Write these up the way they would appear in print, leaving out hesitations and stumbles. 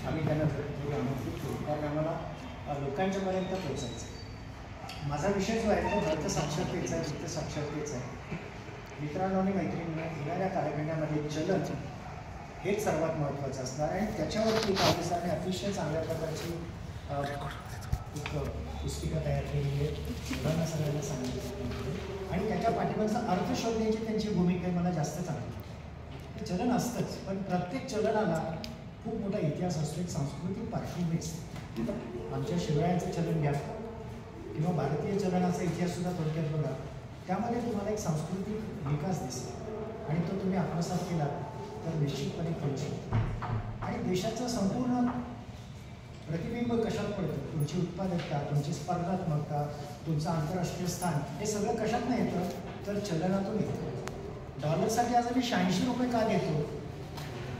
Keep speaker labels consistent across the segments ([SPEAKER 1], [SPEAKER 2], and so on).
[SPEAKER 1] आम्ही त्यांना आमंत्रित करू, कारण आम्हाला लोकांच्यापर्यंत पोहोचायचं. माझा विषय जो आहे तो अर्थसाक्षरतेचा आहे, वित्तसाक्षरतेचा आहे. मित्रांनो आणि मैत्रिणींना येणाऱ्या कालखंडामध्ये चलन हेच सर्वात महत्त्वाचं असणार आहे. त्याच्यावरती काँग्रेसने अतिशय चांगल्या प्रकारची एक पुस्तिका तयार केलेली आहे, मुलांना सगळ्यांना सांगितलं आणि त्याच्या पाठीमागचा अर्थ शोधण्याची त्यांची भूमिका मला जास्त चांगली. चलन असतंच, पण प्रत्येक चलनाला खूप मोठा इतिहास असतो, एक सांस्कृतिक पार्श्वभूमी असते. आमच्या शिवरायांचं चलन घ्या किंवा भारतीय चलनाचा इतिहाससुद्धा थोडक्यात बघा, त्यामध्ये तुम्हाला एक सांस्कृतिक विकास दिसतो आणि तो तुम्ही आत्मसात केला तर निश्चितपणे करू शकतो. आणि देशाचं संपूर्ण प्रतिबिंब कशात पडतं? तुमची उत्पादकता, तुमची स्पर्धात्मकता, तुमचं आंतरराष्ट्रीय स्थान, हे सगळं कशात नाही येतं? तर चलनातून येतं. डॉलरसाठी आज आम्ही 86 रुपये का देतो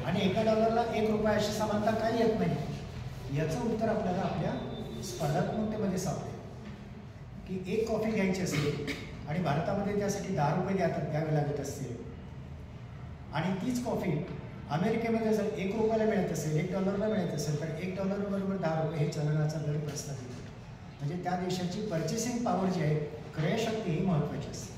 [SPEAKER 1] आणि एका डॉलरला 1 रुपया अशी समानता काय येत नाही? याचं उत्तर आपल्याला आपल्या स्पर्धात्मकतेमध्ये सापडेल. की एक कॉफी घ्यायची असेल आणि भारतामध्ये त्यासाठी 10 रुपये द्यावे लागत असतील आणि तीच कॉफी अमेरिकेमध्ये जर 1 रुपयाला मिळत असेल, $1 मिळत असेल, तर $1 बरोबर 10 रुपये हे चलनाचा दर प्रस्थापित होतो. म्हणजे त्या देशाची पर्चेसिंग पॉवर जी आहे, क्रयशक्ती ही महत्त्वाची असते.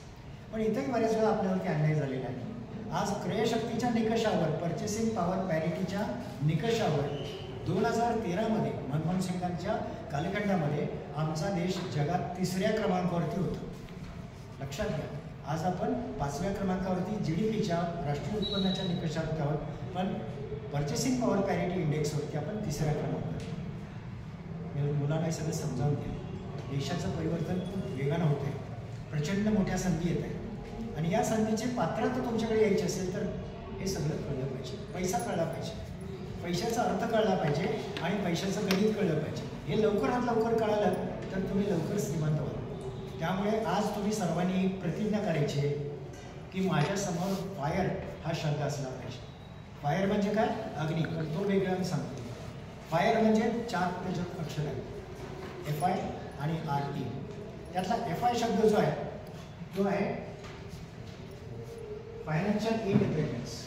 [SPEAKER 1] पण इथंही बऱ्याच वेळा आपल्यावरती अन्याय झालेला आहे. आज क्रयशक्तीच्या निकषावर, पर्चेसिंग पॉवर पॅरिटीच्या निकषावर 2013मध्ये मनमोहन सिंगांच्या कालखंडामध्ये आमचा देश जगात 3ऱ्या क्रमांकावरती होता. लक्षात घ्या, आज आपण 5व्या क्रमांकावरती GDPच्या राष्ट्रीय उत्पन्नाच्या निकषात आहोत, पण पर्चेसिंग पॉवर पॅरिटी इंडेक्सवरती आपण 3ऱ्या क्रमांकावर. मुलांना हे सगळं समजावून घ्या. देशाचं परिवर्तन खूप वेगानं होत आहे, प्रचंड मोठ्या संधी येत आहेत आणि या संधीची पात्रता तुमच्याकडे यायची असेल तर हे सगळं कळलं पाहिजे. पैसा कळला पाहिजे, पैशाचा अर्थ कळला पाहिजे आणि पैशाचं गणित कळलं पाहिजे. हे लवकरात लवकर कळालं तर तुम्ही लवकर श्रीमंत व्हाल. त्यामुळे आज तुम्ही सर्वांनी प्रतिज्ञा करायची आहे की माझ्यासमोर फायर हा शब्द असला पाहिजे. फायर म्हणजे काय? अग्नी, पण तो वेगळा मी सांगतो. फायर म्हणजे 4 त्याच्यात अक्षर आहे, FI आणि RE. त्यातला FI शब्द जो आहे तो आहे फायनान्शियल इंडिपेंडन्स.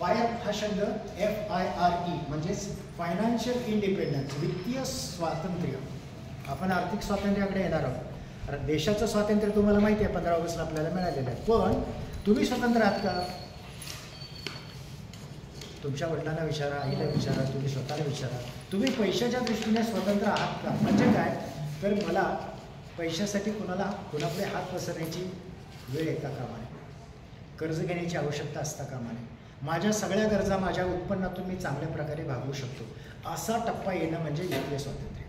[SPEAKER 1] फायर हा शब्द FIRE म्हणजेच फायनान्शियल इंडिपेंडन्स, वित्तीय स्वातंत्र्य. आपण आर्थिक स्वातंत्र्याकडे येणार आहोत. देशाचं स्वातंत्र्य तुम्हाला माहिती आहे 15 ऑगस्टला आपल्याला मिळालेलं आहे, पण तुम्ही स्वतंत्र आहात का? तुमच्या वडिलांना विचारा, आईला विचारा, तुम्ही स्वतःला विचारा, तुम्ही पैशाच्या दृष्टीने स्वतंत्र आहात का? म्हणजे काय? तर मला पैशासाठी कोणाकडे हात पसरण्याची वेळ येता कामा नये, कर्ज घेण्याची आवश्यकता असता कामा नये. माझ्या सगळ्या गरजा माझ्या उत्पन्नातून मी चांगल्या प्रकारे भागवू शकतो, असा टप्पा येणं म्हणजे वित्तीय स्वातंत्र्य.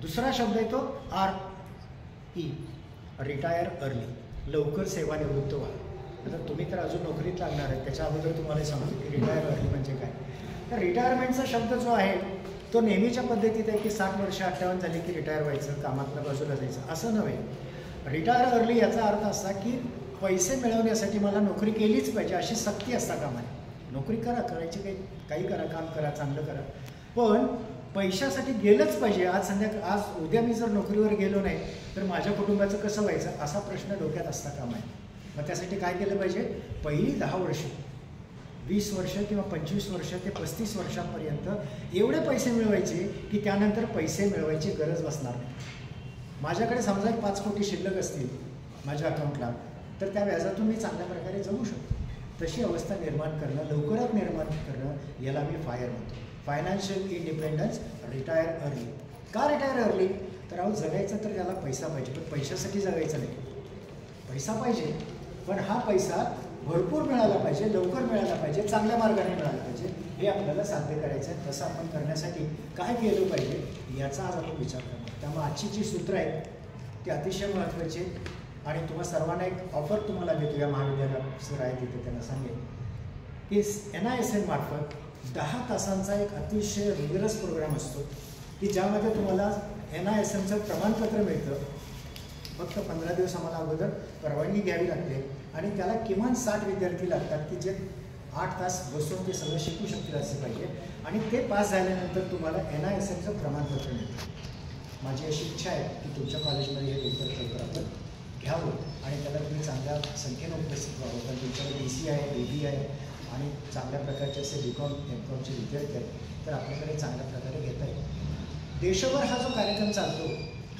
[SPEAKER 1] दुसरा शब्द आहे तो RE, रिटायर अर्ली, लवकर सेवानिवृत्त व्हा. आता तुम्ही तर अजून नोकरीत लागणार आहे, त्याच्या अगोदर तुम्हाला सांगतो की रिटायर अर्ली म्हणजे काय. तर रिटायरमेंटचा शब्द जो आहे तो नेहमीच्या पद्धतीत आहे की 60 वर्ष 58 झाली की रिटायर व्हायचं, कामातनं बाजूला जायचं, असं नव्हे. रिटायर अर्ली याचा अर्थ असा की पैसे मिळवण्यासाठी मला नोकरी केलीच पाहिजे अशी सक्ती असता कामा नये. नोकरी करा, करायची काही करा, काम करा, चांगलं करा, पण पैशासाठी गेलंच पाहिजे. आज उद्या मी जर नोकरीवर गेलो नाही तर माझ्या कुटुंबाचं कसं व्हायचं असा प्रश्न डोक्यात असता कामा नये. मग त्यासाठी काय केलं पाहिजे? पहिली 10 वर्ष, 20 वर्ष किंवा 25 वर्ष ते 35 वर्षापर्यंत एवढे पैसे मिळवायचे की त्यानंतर पैसे मिळवायची गरज बसणार नाही. माझ्याकडे समजा 5 कोटी शिल्लक असतील माझ्या अकाउंटला, तर त्या व्याजातून मी चांगल्या प्रकारे जगू शकतो. तशी अवस्था निर्माण करणं, लवकरात निर्माण करणं, याला मी फायर म्हणतो. Financial independence, retire early. का रिटायर अर्ली? तर अहो जगायचं तर त्याला पैसा पाहिजे, पण पैशासाठी जगायचं नाही. पैसा पाहिजे, पण हा पैसा भरपूर मिळाला पाहिजे, लवकर मिळाला पाहिजे, चांगल्या मार्गाने मिळाला पाहिजे. हे आपल्याला साध्य करायचं आहे. तसं आपण करण्यासाठी काय केलं पाहिजे याचा आज आपण विचार करणार. त्यामुळे आजची जी सूत्र आहेत ती अतिशय महत्त्वाची आहेत. आणि तुम्हा सर्वांना एक ऑफर तुम्हाला देतो, या महाविद्यालयात सर आहे तिथे त्यांना सांगेल की NISM मार्फत 10 तासांचा एक अतिशय रिगरस प्रोग्राम असतो की ज्यामध्ये तुम्हाला NISMचं प्रमाणपत्र मिळतं. फक्त 15 दिवस आम्हाला अगोदर परवानगी घ्यावी लागते आणि त्याला किमान 60 विद्यार्थी लागतात की जे 8 तास बसून ते सगळं शिकू शकतील असे पाहिजे आणि ते पास झाल्यानंतर तुम्हाला NISMचं प्रमाणपत्र मिळतं. माझी अशी इच्छा आहे की तुमच्या कॉलेजमध्ये हे लवकर आपण घ्यावं आणि त्याला तुम्ही चांगल्या संख्येनं उपस्थित व्हावं. कारण तुमच्याकडे BC आहे, BB आहे आणि चांगल्या प्रकारचे असे BCom MComचे विद्यार्थी आहेत, तर आपल्याकडे चांगल्या प्रकारे घेता येईल. देशभर हा जो कार्यक्रम चालतो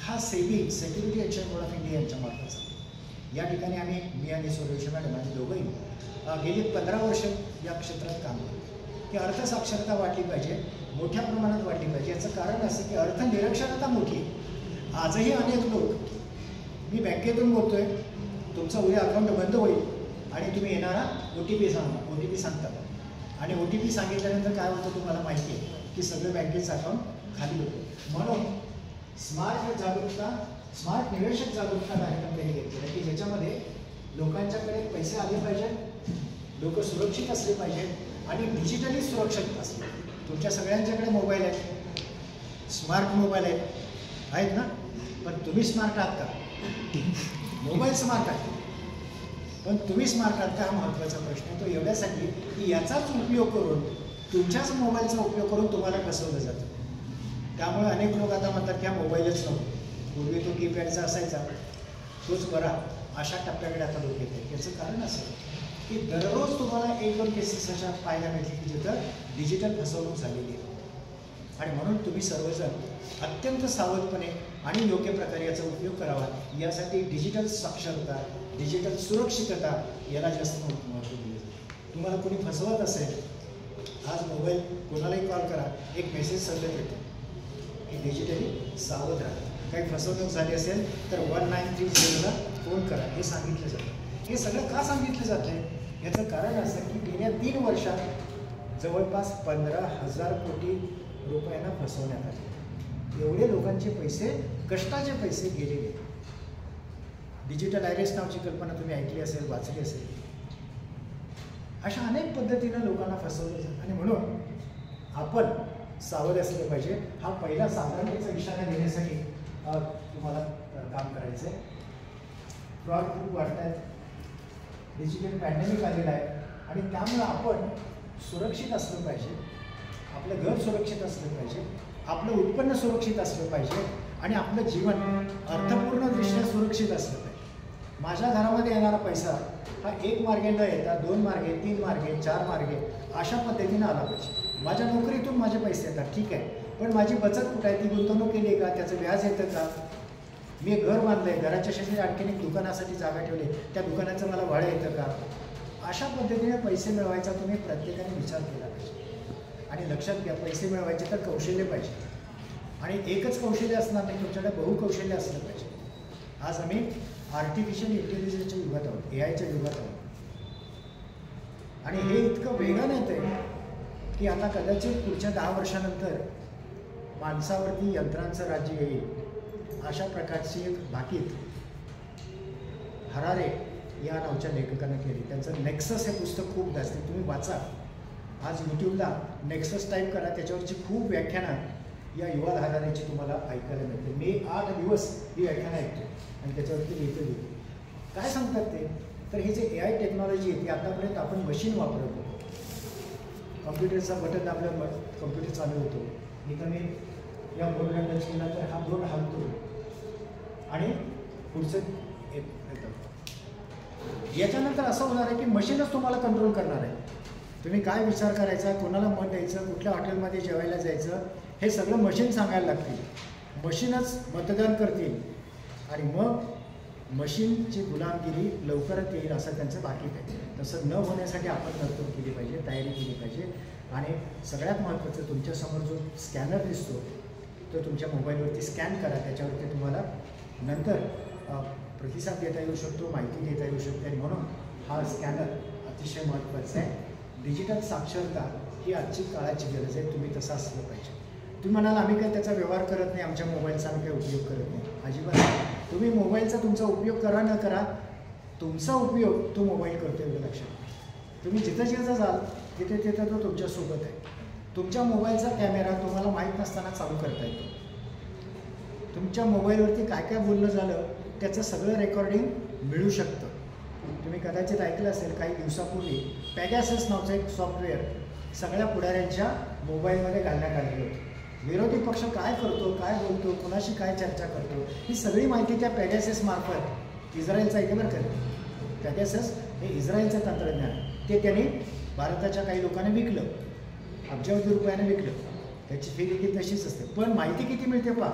[SPEAKER 1] हा SEBI security exchange board of India यांच्यामार्फत चालतो. या ठिकाणी मी आणि सुरेश मॅडम आणि दोघंही गेली 15 वर्ष या क्षेत्रात काम करतो की अर्थसाक्षरता वाढली पाहिजे, मोठ्या प्रमाणात वाढली पाहिजे. याचं कारण असं की अर्थनिरक्षरता मोठी आहे. आजही अनेक लोक, मी बँकेतून बोलतोय, तुमचं उद्या अकाउंट बंद होईल आणि तुम्ही येणारा OTP सांगतात आणि OTP सांगितल्यानंतर काय होतं तुम्हाला माहिती आहे की सगळं बँकेचं अकाउंट खाली होतं. म्हणून स्मार्ट निवेशक जागरूकता कार्यक्रम त्यांनी घेतलेला की ज्याच्यामध्ये लोकांच्याकडे पैसे आले पाहिजेत, लोक सुरक्षित असले पाहिजेत आणि डिजिटली सुरक्षित असले. तुमच्या सगळ्यांच्याकडे मोबाईल आहेत, स्मार्ट मोबाईल आहेत ना, पण तुम्ही स्मार्ट आहात का? मोबाईल स्मार्ट आहे पण तुम्ही स्मार्ट आहात का हा महत्त्वाचा प्रश्न आहे. तो एवढ्यासाठी की याचाच उपयोग करून, तुमच्याच मोबाईलचा उपयोग करून तुम्हाला फसवलं जातं. त्यामुळे अनेक लोक आता म्हणतात की हा मोबाईलच नव्हतो, पूर्वी तो कीपॅडचा असायचा, तोच बरा, अशा टप्प्याकडे आता लोक येत आहेत. याचं कारण असं की दररोज तुम्हाला 1-2 केसेस अशा पाहायला मिळतील की जिथं डिजिटल फसवणूक झालेली आहे. आणि म्हणून तुम्ही सर्वजण अत्यंत सावधपणे आणि योग्य प्रकारे याचा उपयोग करावा. यासाठी डिजिटल साक्षरता, डिजिटल सुरक्षितता याला जास्त महत्त्व दिले जाते. तुम्हाला कोणी फसवत असेल, आज मोबाईल कोणालाही कॉल करा, एक मेसेज सल्लत येतो की डिजिटली सावध राहा. काही फसवणूक झाली असेल तर 1930ला फोन करा, हे सांगितलं जातं. हे सगळं का सांगितलं जातं आहे? याचं कारण असं की गेल्या 3 वर्षात जवळपास 15,000 कोटी रुपयांना फसवण्यात आले. एवढे लोकांचे पैसे, कष्टाचे पैसे गेलेले. डिजिटल आयरेस नावाची कल्पना तुम्ही ऐकली असेल, वाचली असेल. अशा अनेक पद्धतीनं लोकांना फसवलं जातं आणि म्हणून आपण सावध असलं पाहिजे. हा पहिला सावधानतेचा इशारा देण्यासाठी तुम्हाला काम करायचं आहे. फ्रॉड खूप वाढत आहेत, डिजिटल पॅन्डेमिक आलेला आहे आणि त्यामुळं आपण सुरक्षित असलं पाहिजे, आपलं घर सुरक्षित असलं पाहिजे, आपलं उत्पन्न सुरक्षित असलं पाहिजे आणि आपलं जीवन अर्थपूर्णदृष्ट्या सुरक्षित असलं पाहिजे. माझ्या घरामध्ये येणारा पैसा हा 1 मार्गे न येता 2 मार्गे, 3 मार्गे, 4 मार्गे अशा पद्धतीनं आला पाहिजे. माझ्या नोकरीतून माझे पैसे येतात, ठीक आहे, पण माझी बचत कुठं आहे? ती गुंतवणूक केली आहे का? त्याचं व्याज येतं का? मी घर बांधलं आहे, घराच्या शेजारी आणखीन एक दुकानासाठी जागा ठेवली, त्या दुकानाचं मला भाडं येतं का? अशा पद्धतीने पैसे मिळवायचा तुम्ही प्रत्येकाने विचार केला पाहिजे. आणि लक्षात घ्या, पैसे मिळवायचे तर कौशल्य पाहिजे आणि एकच कौशल्य असणार नाही, तुमच्याकडे बहुकौशल्य असलं पाहिजे. आज आम्ही आर्टिफिशियल इंटेलिजन्सच्या युगात आहोत, AIच्या युगात आहोत आणि हे इतकं वेगानं येतं आहे की आता कदाचित पुढच्या 10 वर्षानंतर माणसावरती यंत्रांचं राज्य येईल. अशा प्रकारची एक भाकीत हरारे या नावच्या लेखकानं केली. त्यांचं नेक्सस हे पुस्तक खूप जास्त, तुम्ही वाचा. आज यूट्यूबला नेक्सस टाईप करा, त्याच्यावरची खूप व्याख्यानं या युवा हरारेची तुम्हाला ऐकायला मिळते. मी 8 दिवस ही व्याख्यानं ऐकतो आणि त्याच्यावरती लिहितो. काय सांगतात ते? तर हे जे AI टेक्नॉलॉजी आहे ती आतापर्यंत आपण मशीन वापरत होतो. कॉम्प्युटरचा बटन दाबल्यावर कॉम्प्युटर चालू होतो. इथं मी या बोर्डला टच केला तर हा बोर्ड हलतो आणि पुढचं येतं. याच्यानंतर असं होणार आहे की मशीनच तुम्हाला कंट्रोल करणार आहे. तुम्ही काय विचार करायचा, कोणाला मत द्यायचं, कुठल्या हॉटेलमध्ये जेवायला जायचं, हे सगळं मशीन सांगायला लागतील. मशीनच मतदान करतील आणि मग मशीनची गुलामगिरी लवकरच येईल असं त्यांचं बाकी आहे. तसं न होण्यासाठी आपण तरतूद केली पाहिजे, तयारी केली पाहिजे. आणि सगळ्यात महत्त्वाचं, तुमच्यासमोर जो स्कॅनर दिसतो तो तुमच्या मोबाईलवरती स्कॅन करा. त्याच्यावरती तुम्हाला नंतर प्रतिसाद देता येऊ शकतो, माहिती देता येऊ शकते आणि म्हणून हा स्कॅनर अतिशय महत्त्वाचा आहे. डिजिटल साक्षरता ही आजची काळाची गरज आहे. तुम्ही तसं असलं पाहिजे. तुम्ही म्हणाल आम्ही काय त्याचा व्यवहार करत नाही, आमच्या मोबाईलचा आम्ही काही उपयोग करत नाही. अजिबात तुम्ही मोबाईलचा तुमचा उपयोग करा न करा, तुमचा उपयोग तो मोबाईल करतो एवढं लक्षात. तुम्ही जिथं जिथं जाल तिथे तिथं तो तुमच्यासोबत आहे. तुमच्या मोबाईलचा कॅमेरा तुम्हाला माहीत नसताना चालू करता येतो. तुमच्या मोबाईलवरती काय काय बोलणं झालं त्याचं सगळं रेकॉर्डिंग मिळू शकतं. तुम्ही कदाचित ऐकलं असेल काही दिवसापूर्वी पॅगासस नावाचं एक सॉफ्टवेअर सगळ्या पुढाऱ्यांच्या मोबाईलमध्ये घालण्यात आलेलं होतं. विरोधी पक्ष काय करतो, काय बोलतो, कोणाशी काय चर्चा करतो, ही सगळी माहिती त्या पॅगाससमार्फत इस्रायलचा इथे बरं करतो. पॅगासस हे इस्रायलचं तंत्रज्ञान ते त्यांनी भारताच्या काही लोकांना विकलं, अब्जावधी रुपयाने विकलं. त्याची फी देखील तशीच असते. पण माहिती किती मिळते पहा.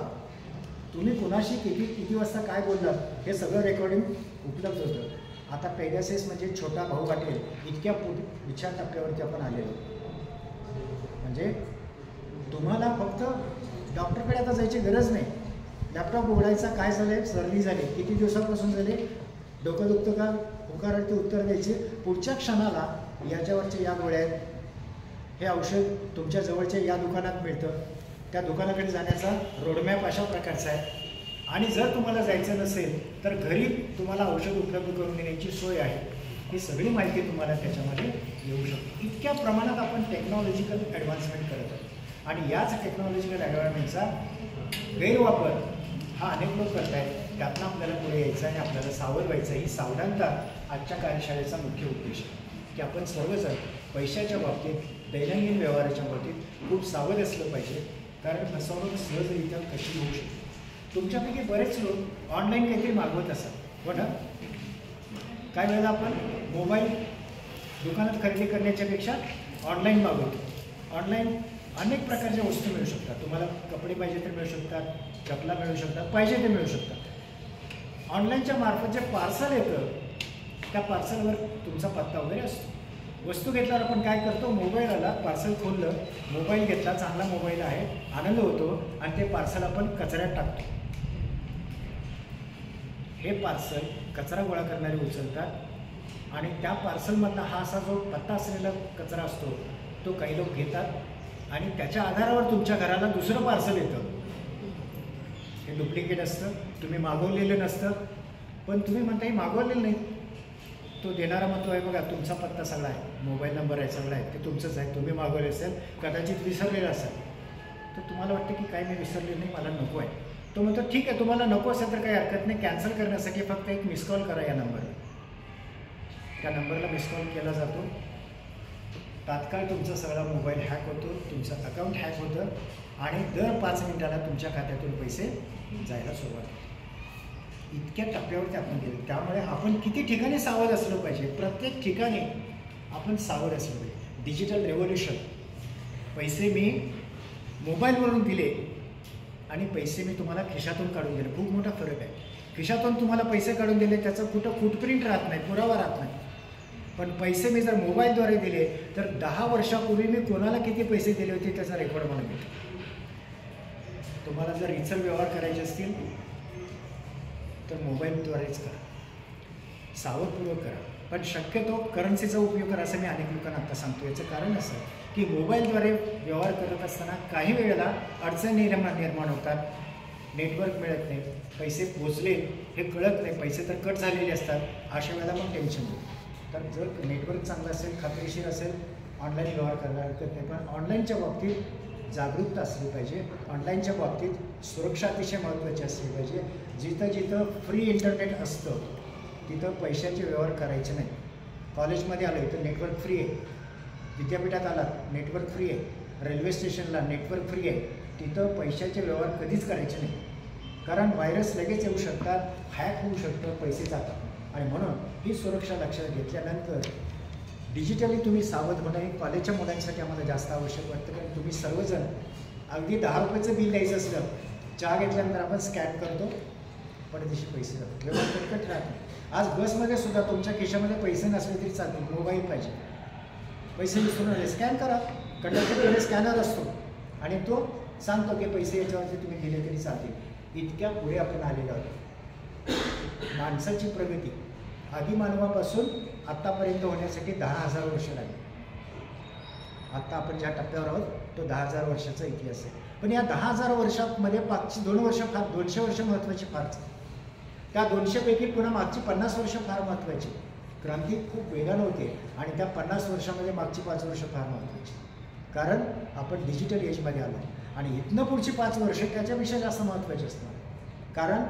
[SPEAKER 1] तुम्ही कुणाशी किती वाजता काय बोललात हे सगळं रेकॉर्डिंग उपलब्ध होतं. आता पॅगासस म्हणजे छोटा भाऊ वाटेल इतक्या पुढच्या टप्प्यावरती आपण आलेलो. म्हणजे तुम्हाला फक्त डॉक्टरकडे आता जायची गरज नाही. लॅपटॉप उघडायचा, काय झालं, सर्दी झाली, किती दिवसापासून झाले, डोकं दुखतं का, होकारार्थी उत्तर द्यायचे. पुढच्या क्षणाला याच्यावरचे या गोळ्या आहेत, हे औषध तुमच्या जवळच्या या दुकानात मिळतं. त्या दुकानाकडे जाण्याचा रोडमॅप अशा प्रकारचा आहे. आणि जर तुम्हाला जायचं नसेल तर घरी तुम्हाला औषध उपलब्ध करून देण्याची सोय आहे. ही सगळी माहिती तुम्हाला त्याच्यामध्ये येऊ शकते. इतक्या प्रमाणात आपण टेक्नॉलॉजिकल ॲडव्हान्समेंट करत आहोत. आणि याच टेक्नॉलॉजिकल ॲडव्हान्समेंटचा गैरवापर हा अनेक लोक करत आहेत. त्यातनं आपल्याला पुढे यायचं आणि आपल्याला सावध व्हायचं. ही सावधानता आजच्या कार्यशाळेचा मुख्य उद्देश आहे की आपण सर्वजण पैशाच्या बाबतीत, दैनंदिन व्यवहाराच्या बाबतीत खूप सावध असलं पाहिजे. कारण फसवणूक सहजरित्या कशी होऊ शकते. तुमच्यापैकी बरेच लोक ऑनलाईन काहीतरी मागवत असतात, हो ना. काही वेळेला आपण मोबाईल दुकानात खरेदी करण्याच्या पेक्षा ऑनलाईन मागवतो. ऑनलाईन अनेक प्रकारच्या वस्तू मिळू शकतात. तुम्हाला कपडे पाहिजे तर मिळू शकतात, चपला मिळू शकतात, पाहिजे ते मिळू शकतात. ऑनलाईनच्या मार्फत जे पार्सल येतं त्या पार्सलवर तुमचा पत्ता वगैरे असतो. वस्तू घेतल्यावर आपण काय करतो, मोबाईल आला, पार्सल खोललं, मोबाईल घेतला, चांगला मोबाईल आहे, आनंद होतो आणि ते पार्सल आपण कचऱ्यात टाकतो. हे पार्सल कचरा गोळा करणारे उचलतात आणि त्या पार्सलमधला हा असा जो पत्ता असलेला कचरा असतो तो काही लोक घेतात आणि त्याच्या आधारावर तुमच्या घराला दुसरं पार्सल येतं. हे डुप्लिकेट असतं, तुम्ही मागवलेलं नसतं. पण तुम्ही म्हणता हे मागवलेलं नाही. तो देणारा म्हणतो आहे बघा तुमचा पत्ता सगळा आहे, मोबाईल नंबर आहे, सगळं आहे, ते तुमचंच आहे, तुम्ही मागवले असेल, कदाचित विसरलेलं असेल. तर तुम्हाला वाटतं की काय मी विसरले नाही, मला नको आहे. तो म्हणतो ठीक आहे, तुम्हाला नको असेल तर काही हरकत नाही, कॅन्सल करण्यासाठी फक्त एक मिस कॉल करा या नंबरला. त्या नंबरला मिस कॉल केला जातो. तात्काळ तुमचा सगळा मोबाईल हॅक होतो, तुमचं अकाउंट हॅक होतं आणि दर 5 मिनिटाला तुमच्या खात्यातून पैसे जायला सुरुवात होते. इतक्या टप्प्यावरती आपण गेलो. त्यामुळे आपण किती ठिकाणी सावध असलं पाहिजे. प्रत्येक ठिकाणी आपण सावध असलं पाहिजे. Digital revolution. पैसे मी मोबाईलवरून दिले आणि पैसे मी तुम्हाला खिशातून काढून दिले, खूप मोठा फरक आहे. खिशातून तुम्हाला पैसे काढून दिले त्याचं कुठं फुटप्रिंट राहत नाही, पुरावा राहत नाही. पण पैसे मी जर मोबाईलद्वारे दिले तर 10 वर्षापूर्वी मी कोणाला किती पैसे दिले होते त्याचा रेकॉर्ड मला मिळतो. तुम्हाला जर इतर व्यवहार करायचे असतील तर मोबाईलद्वारेच करा, सावधपूर्वक करा. पण शक्यतो करन्सीचा उपयोग करा असं मी अनेक लोकांना आता सांगतो. याचं कारण असं की मोबाईलद्वारे व्यवहार करत असताना काही वेळेला अडचणी निर्माण होतात. नेटवर्क मिळत नाही, पैसे पोचले हे कळत नाही, पैसे तर कट झालेले असतात. अशा वेळेला मग टेन्शन होतं. तर जर नेटवर्क चांगलं असेल, खात्रीशीर असेल, ऑनलाईन व्यवहार करायला हरकत नाही. पण ऑनलाईनच्या बाबतीत जागरूकता असली पाहिजे. ऑनलाईनच्या बाबतीत सुरक्षा अतिशय महत्त्वाची असली पाहिजे. जिथं जिथं फ्री इंटरनेट असतं तिथं पैशाचे व्यवहार करायचे नाही. कॉलेजमध्ये आलं तर नेटवर्क फ्री आहे, विद्यापीठात आलात नेटवर्क फ्री आहे, रेल्वे स्टेशनला नेटवर्क फ्री आहे, तिथं पैशाचे व्यवहार कधीच करायचे नाही. कारण व्हायरस लगेच येऊ शकतात, हॅक होऊ शकतं, पैसे जातात. आणि म्हणून ही सुरक्षा लक्षात घेतल्यानंतर डिजिटली तुम्ही सावध होणं हे कॉलेजच्या मुलांसाठी आम्हाला जास्त आवश्यक वाटतं. कारण तुम्ही सर्वजण अगदी 10 रुपयाचं बिल द्यायचं असलं, चहा घेतल्यानंतर आपण स्कॅन करतो, पडदेशी पैसे जातात, व्यवहार कटकट राहतो. आज बसमध्ये सुद्धा तुमच्या खिशामध्ये पैसे नसले तरी चालतील, मोबाईल पाहिजे. पैसे विसरून आले स्कॅन करा, कंडक्टरकडे स्कॅनर असतो आणि तो सांगतो की पैसे याच्यावरती तुम्ही दिले तरी चालतील. इतक्या पुढे आपण आलेलो आहोत. माणसाची प्रगती आदिमानवापासून आत्तापर्यंत होण्यासाठी 10,000 वर्ष लागली. आत्ता आपण ज्या टप्प्यावर आहोत तो 10,000 वर्षाचा इतिहास आहे. पण या 10,000 वर्षामध्ये 200 वर्ष महत्त्वाची फारच. त्या 200पैकी पुन्हा मागची 50 वर्ष फार महत्त्वाची. क्रांती खूप वेगानं होते आणि त्या 50 वर्षामध्ये मागची 5 वर्ष फार महत्त्वाची. कारण आपण डिजिटल एजमध्ये आलो आणि इथनं पुढची 5 वर्ष त्याच्यापेक्षा जास्त महत्त्वाची असणार. कारण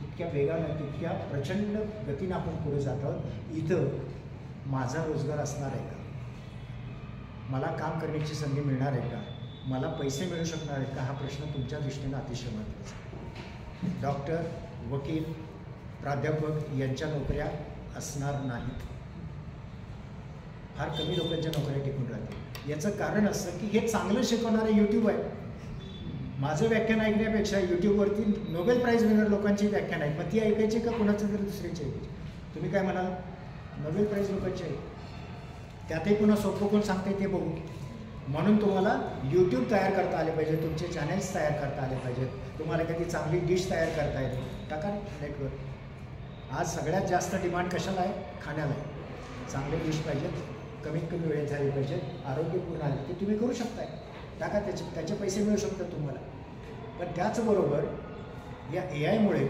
[SPEAKER 1] इतक्या वेगानं इतक्या प्रचंड गतीनं आपण पुढे जात आहोत. इथं माझा रोजगार असणार आहे का, मला काम करण्याची संधी मिळणार आहे का, मला पैसे मिळू शकणार आहेत का, हा प्रश्न तुमच्या दृष्टीनं अतिशय महत्त्वाचा. डॉक्टर, वकील, प्राध्यापक यांच्या नोकऱ्या असणार नाहीत. फार कमी लोकांच्या नोकऱ्या टिकून राहतील. याचं कारण असं की हे चांगलं शिकवणारं यूट्यूब आहे. माझं व्याख्यान ऐकण्यापेक्षा यूट्यूबवरती नोबेल प्राईज विनर लोकांची व्याख्यान आहेत, मग ती ऐकायची का कोणाचं तरी दुसऱ्याची ऐकायची? तुम्ही काय म्हणाल? नोबेल प्राईज लोकांची आहे. त्यातही पुन्हा सोपं कोण सांगते ते बघू. म्हणून तुम्हाला यूट्यूब तयार करता आले पाहिजे, तुमचे चॅनल्स तयार करता आले पाहिजेत, तुम्हाला कधी चांगली डिश तयार करता येते, टाका नेटवर. आज सगळ्यात जास्त डिमांड कशाला आहे? खाण्याला आहे. चांगले डिश पाहिजेत, कमीत कमी वेळेत झाली पाहिजेत, आरोग्यपूर्ण आले, ते तुम्ही करू शकताय. टाका, त्याचे पैसे मिळू शकतात तुम्हाला. पण त्याचबरोबर या AIमुळे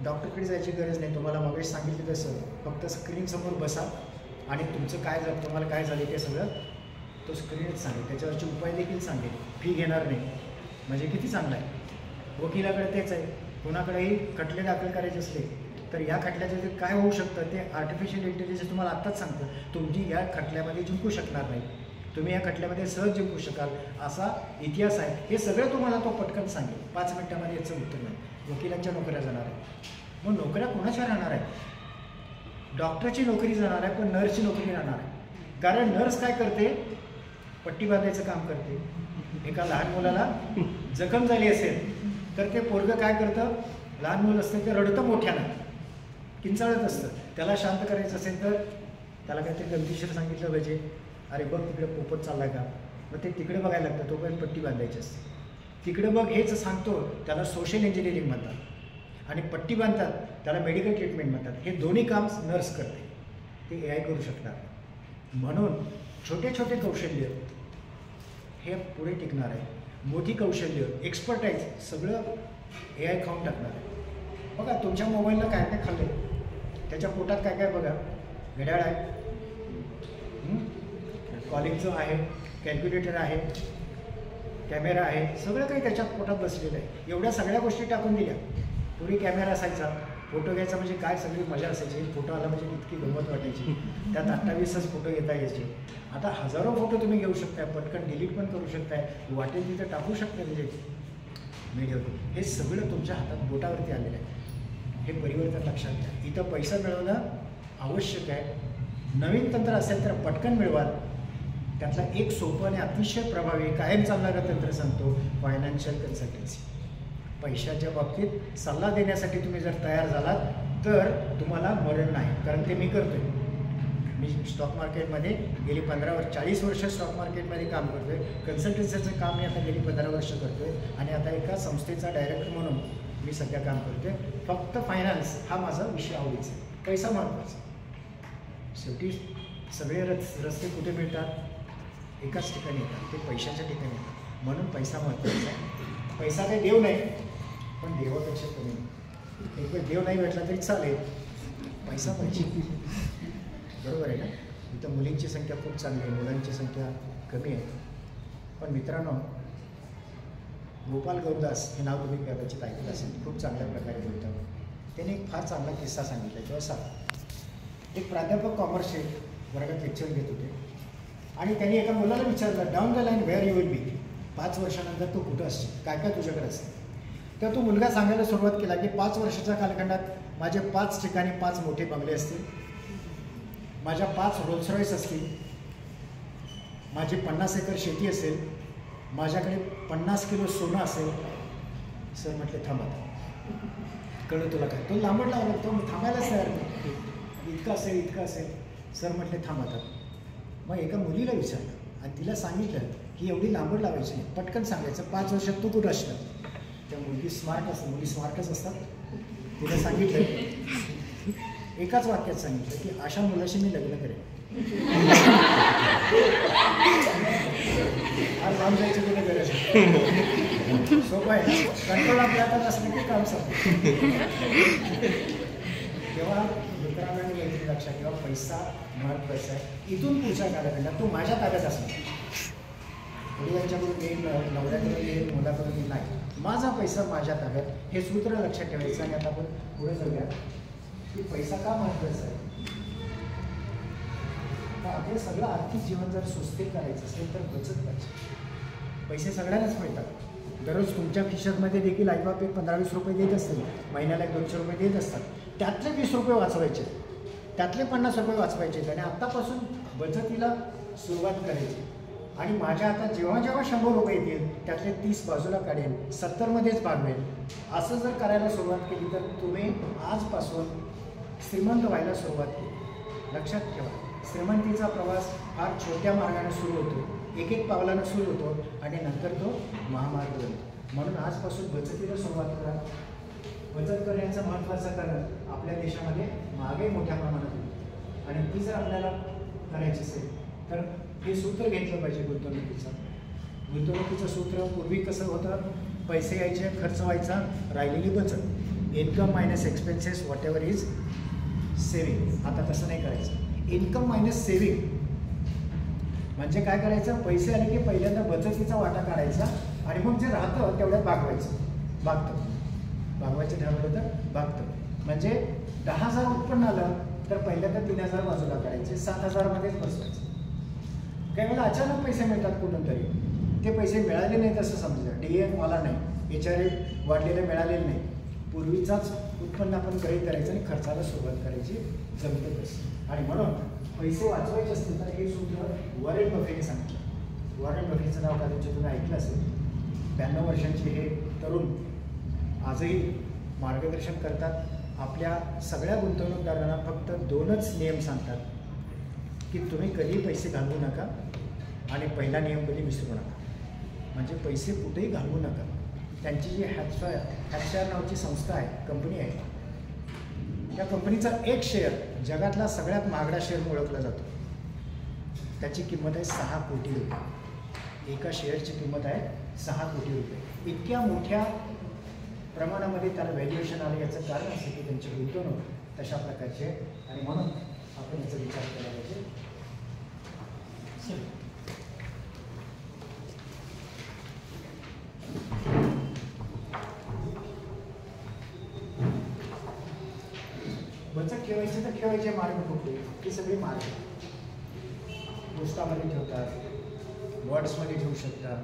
[SPEAKER 1] डॉक्टरकडे जायची गरज नाही. तुम्हाला मगाशी सांगितलं तसं फक्त स्क्रीनसमोर बसा आणि तुमचं काय झालं, तुम्हाला काय झाले ते सगळं तो स्क्रीनच सांगेल, त्याच्यावरचे उपाय देखील सांगेल, फी घेणार नाही. म्हणजे किती चांगलं आहे. वकिलाकडे तेच आहे. कोणाकडेही खटले दाखल करायचे असले तर या खटल्याचं जे काय होऊ शकतं ते आर्टिफिशियल इंटेलिजन्स तुम्हाला आत्ताच सांगतं. तुमची या खटल्यामध्ये जिंकू शकणार नाही, तुम्ही या खटल्यामध्ये सहज जिंकू शकाल, असा इतिहास आहे. हे सगळं तुम्हाला तो पटकन सांगेल. 5 मिनिटामध्ये याचं उत्तर नाही. वकिलांच्या नोकऱ्या जाणार आहे. मग नोकऱ्या कोणाच्या राहणार आहे? डॉक्टरची नोकरी जाणार आहे, पण नर्सची नोकरी राहणार आहे. कारण नर्स काय करते? पट्टी बांधायचं काम करते. एका लहान मुलाला जखम झाली असेल तर ते पोरगं काय करतं? लहान मुलं असतं ते रडतं मोठ्यानं, किंचाळत असतं. त्याला शांत करायचं असेल तर त्याला काहीतरी गमतीशीर सांगितलं पाहिजे. अरे बघ तिकडे पोपट चालला का, मग ते तिकडे बघायला लागतं, तोपर्यंत पट्टी बांधायची असते. तिकडे बघ हेच सांगतो, त्याला सोशल इंजिनिअरिंग म्हणतात. आणि पट्टी बांधतात त्याला मेडिकल ट्रीटमेंट म्हणतात. हे दोन्ही काम नर्स करते, ते AI करू शकणार. म्हणून छोटे छोटे कौशल्य हे पुढे टिकणार आहे. मोठी कौशल्य, एक्सपर्टाईज सगळं AI खाऊन टाकणार आहे. बघा तुमच्या मोबाईलला काय काय खाल्लं आहे, त्याच्या पोटात काय काय बघा. घड्याळ आहे, कॉलिंगचं आहे, कॅल्क्युलेटर आहे, कॅमेरा आहे, सगळं काही त्याच्यात पोटात बसलेलं आहे. एवढ्या सगळ्या गोष्टी टाकून दिल्या. पूर्वी कॅमेरा असायचा, फोटो घ्यायचा म्हणजे काय सगळी मजा असायची. फोटो आला म्हणजे इतकी गंमत वाटायची. त्यात 28च फोटो घेता यायचे. आता हजारो फोटो तुम्ही घेऊ शकताय, पटकन डिलीट पण करू शकताय, वाटेल तिथं टाकू शकता म्हणजे मीडियावर. हे सगळं तुमच्या हातात बोटावरती आलेलं आहे. हे परिवर्तन लक्षात घ्या. इथं पैसा मिळवणं आवश्यक आहे. नवीन तंत्र असेल तर पटकन मिळवा. त्यातला एक सोपं आणि अतिशय प्रभावी कायम चालणारं तंत्र सांगतो, फायनान्शियल कन्सल्टन्सी. पैशाच्या बाबतीत सल्ला देण्यासाठी तुम्ही जर तयार झालात तर तुम्हाला मरण नाही. कारण ते मी करतो आहे. मी स्टॉक मार्केटमध्ये गेली 40 वर्ष स्टॉक मार्केटमध्ये काम करतो आहे. कन्सल्टन्सीचं काम मी आता गेली 15 वर्ष करतो आहे आणि आता एका संस्थेचा डायरेक्टर म्हणून मी सध्या काम करतो आहे. फक्त फायनान्स हा माझा विषय आवडीचा आहे. पैसा महत्त्वाचा. शेवटी सगळे रस्ते कुठे मिळतात? एकाच ठिकाणी येतात, ते पैशाच्या ठिकाणी येतात. म्हणून पैसा महत्त्वाचा आहे. पैसा काही देव नाही, पण देवापेक्षा कमी नाही. एक वेळ देव नाही भेटला तरी चालेल, पैसा पाहिजे. बरोबर आहे ना? इथं मुलींची संख्या खूप चांगली आहे, मुलांची संख्या कमी आहे. पण मित्रांनो, गोपाल गौरदास हे नाव तुम्ही कदाचित ऐकलं असेल. खूप चांगल्या प्रकारे बोलतात. त्याने एक फार चांगला किस्सा सांगितला. तो असा, एक प्राध्यापक कॉमर्सचे वर्गात लेक्चर घेत होते आणि त्यांनी एका मुलाला विचारलं, down the line where you will be. 5 वर्षानंतर तू कुठं असशील, काय काय तुझ्याकडे असेल? तर तो मुलगा सांगायला सुरुवात केला की 5 वर्षाच्या कालखंडात माझे 5 ठिकाणी 5 मोठे बंगले असतील, माझ्या 5 रोल्स रॉईस असतील, माझी 50 एकर शेती असेल, माझ्याकडे 50 किलो सोनं असेल. सर म्हटले थांबा, कळलं तुला काय? तो लांबड लावला, तो थांबायलाच तयार नाही. इतकं असेल, इतकं असेल. सर म्हटले थांबा. मग एका मुलीला विचारलं आणि तिला सांगितलं की एवढी लांबड लावायची नाही, पटकन सांगायचं 5 वर्षात तू कुठं असणार. त्या मुली स्मार्ट असतात, मुली स्मार्टच असतात. तिला सांगितलं, एकाच वाक्यात सांगितलं की अशा मुलाशी मी लग्न करेन. आज लांब जायची तुला गरज आहे. सोपं आहे ना, कंट्रोल आपल्या हातात असलं की काम संपतं. तेव्हा मित्रांनो आणि मैत्री लक्षात ठेवा, पैसा महत्त्वाचा आहे. इथून पुढच्या कालखंडात तो माझ्या ताब्यात असणार. पुढे यांच्याकडून येईल, नवऱ्याकडून येईल, मुलाकडून येईल, नाही, माझा पैसा माझ्या ताब्यात. हे सूत्र लक्षात ठेवायचं. आणि आता आपण पुढे जाऊया की पैसा का महत्त्वाचा आहे. तर आपलं सगळं आर्थिक जीवन जर सुस्थिर करायचं असेल तर बचत पाहिजे. पैसे सगळ्यांनाच मिळतात. दररोज तुमच्या खिशामध्ये देखील आईबाप एक 15-20 रुपये देत असतील, महिन्याला 200 रुपये देत असतात. त्यातले 20 रुपये वाचवायचे, त्यातले 50 रुपये वाचवायचे. आणि आत्तापासून बचतीला सुरुवात करायची. आणि माझ्या हातात जेव्हा जेव्हा 100 रुपये येतील त्यातले 30 बाजूला काढेन, 70मध्येच भागवेल. असं जर करायला सुरुवात केली तर तुम्ही आजपासून श्रीमंत व्हायला सुरुवात केली. लक्षात ठेवा, श्रीमंतीचा प्रवास फार छोट्या मार्गाने सुरू होतो, एक एक पावलानं सुरू होतो आणि नंतर तो महामार्ग बनतो. म्हणून आजपासून बचतीला सुरुवात करा. बचत करण्याचं महत्त्वाचं कारण आपल्या देशामध्ये महागाई मोठ्या प्रमाणात होती. आणि ती जर आपल्याला करायची असेल तर हे सूत्र घेतलं पाहिजे गुंतवणुकीचं. गुंतवणुकीचं सूत्र पूर्वी कसं होतं, पैसे यायचे, खर्च व्हायचा, राहिलेली बचत. Income minus expenses what ever is saving. आता तसं नाही करायचं. इन्कम मायनस सेविंग म्हणजे काय करायचं, पैसे आले की पहिल्यांदा बचतीचा वाटा काढायचा आणि मग जे राहतं तेवढ्यात भागवायचं. भागवायचं ठरवलं तर भागतं. म्हणजे 10,000 उत्पन्न आलं तर पहिल्यांदा 3,000 बाजूला काढायचे, 7,000मध्येच बसवायचं. काही वेळेला अचानक पैसे मिळतात कुठून तरी, ते पैसे मिळाले नाहीत असं समजा, DA मला नाही, HRA वाढलेले मिळालेले नाही, पूर्वीचाच उत्पन्न आपण गृहीत करायचं आणि खर्चाला सुरुवात करायची, जमतं कसं. आणि म्हणून पैसे वाचवायचे असतील तर हे सूत्र वॉरेन बफेने सांगितलं. वॉरेन बफेचं नाव कदाचित तुम्ही ऐकलं असेल. 92 वर्षांचे हे तरुण आजही मार्गदर्शन करतात. आपल्या सगळ्या गुंतवणूकदारांना फक्त 2च नियम सांगतात की तुम्ही कधी पैसे घालवू नका आणि पहिला नियम कधी विसरू नका. म्हणजे पैसे कुठेही घालवू नका. त्यांची जी हॅथशायर नावाची संस्था आहे, कंपनी आहे, त्या कंपनीचा एक शेअर जगातला सगळ्यात महागडा शेअर म्हणून ओळखला जातो. त्याची किंमत आहे 6 कोटी रुपये. एका शेअरची किंमत आहे 6 कोटी रुपये. इतक्या मोठ्या प्रमाणामध्ये त्याला व्हॅल्युएशन आलं याचं कारण असं की त्यांची गुंतवणूक तशा प्रकारची आहे. आणि म्हणून आपण याचा विचार केला पाहिजे. बचत ठेवायची तर ठेवायचे मार्ग कुठले, हे सगळे मार्ग पोस्टामध्ये ठेवतात, बॉन्ड्समध्ये ठेवू शकतात,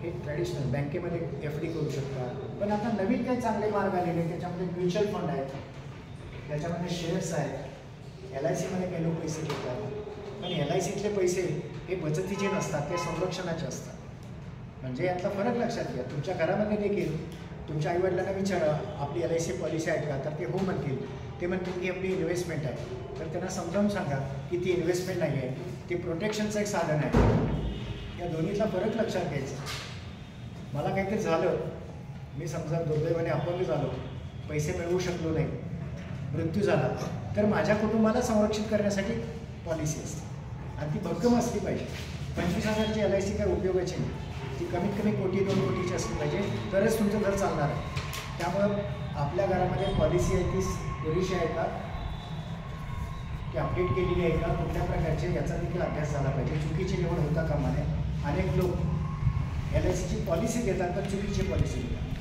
[SPEAKER 1] हे ट्रॅडिशनल बँकेमध्ये FD करू शकतात. पण आता नवीन काही चांगले मार्ग आलेले, त्याच्यामध्ये म्युच्युअल फंड आहेत, त्याच्यामध्ये शेअर्स आहेत, LICमध्ये काही लोक पैसे घेतात. पण LICतले पैसे हे बचतीचे नसतात, ते संरक्षणाचे असतात. म्हणजे यातला फरक लक्षात घ्या. तुमच्या घरामध्ये देखील तुमच्या आईवडिलांना विचारा आपली LIC पॉलिसी आहे का, तर ते हो म्हणतील. ते म्हणतील की आपली इन्व्हेस्टमेंट आहे. तर त्यांना समजावून सांगा की ती इन्व्हेस्टमेंट नाही आहे, ती प्रोटेक्शनचं एक साधन आहे. या दोन्हीतला फरक लक्षात घ्यायचा. मला काहीतरी झालं, मी समजा दुर्दैवाने अपंग झालो, पैसे मिळवू शकलो नाही, मृत्यू झाला, तर माझ्या कुटुंबाला संरक्षित करण्यासाठी पॉलिसी असते आणि ती भक्कम असली पाहिजे. 25,000ची LIC काही उपयोगाची नाही. ती कमीत कमी 1-2 कोटीची असली पाहिजे, तरच तुमचं घर चालणार आहे. त्यामुळं आपल्या घरामध्ये पॉलिसी आहे ती पुरेशी आहे का, की अपडेट केलेली आहे का, कुठल्या प्रकारचे, याचा देखील अभ्यास झाला पाहिजे. चुकीची निवड होता कामा नये. अनेक लोक LICची पॉलिसी घेतात पण चुकीची पॉलिसी घेतात.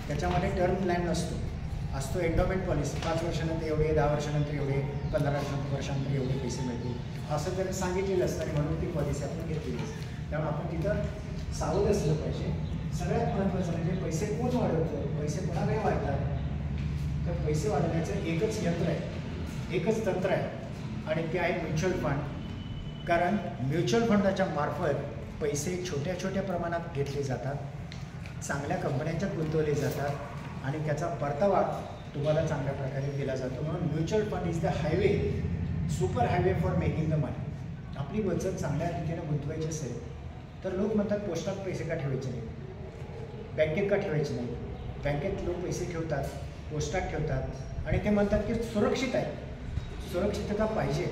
[SPEAKER 1] त्याच्यामध्ये टर्म प्लॅन असतो एंडोमेंट पॉलिसी. 5 वर्षानंतर एवढे, 10 वर्षानंतर एवढे, 15 वर्षानंतर एवढे पैसे मिळतील असं त्यांनी सांगितलेलं असतं आणि म्हणून ती पॉलिसी आपण घेतलेली असते. त्यामुळे आपण तिथं सावध असलं पाहिजे. सगळ्यात महत्त्वाचं म्हणजे पैसे कोण वाढवतं, पैसे कोणाकडे वाढतात, तर पैसे वाढवण्याचं एकच यंत्र आहे, एकच तंत्र आहे आणि ते आहे म्युच्युअल फंड. कारण म्युच्युअल फंडाच्या मार्फत पैसे छोट्या छोट्या प्रमाणात घेतले जातात, चांगल्या कंपन्यांच्यात गुंतवले जातात आणि त्याचा परतावा तुम्हाला चांगल्या प्रकारे दिला जातो. म्हणून mutual fund is the highway, super highway for making the money. आपली बचत चांगल्या रीतीने गुंतवायची असेल तर लोक म्हणतात पोस्टात पैसे का ठेवायचे नाही, बँकेत का ठेवायचे नाही. बँकेत लोक पैसे ठेवतात, पोस्टात ठेवतात आणि ते म्हणतात की सुरक्षित आहे. सुरक्षितता पाहिजे,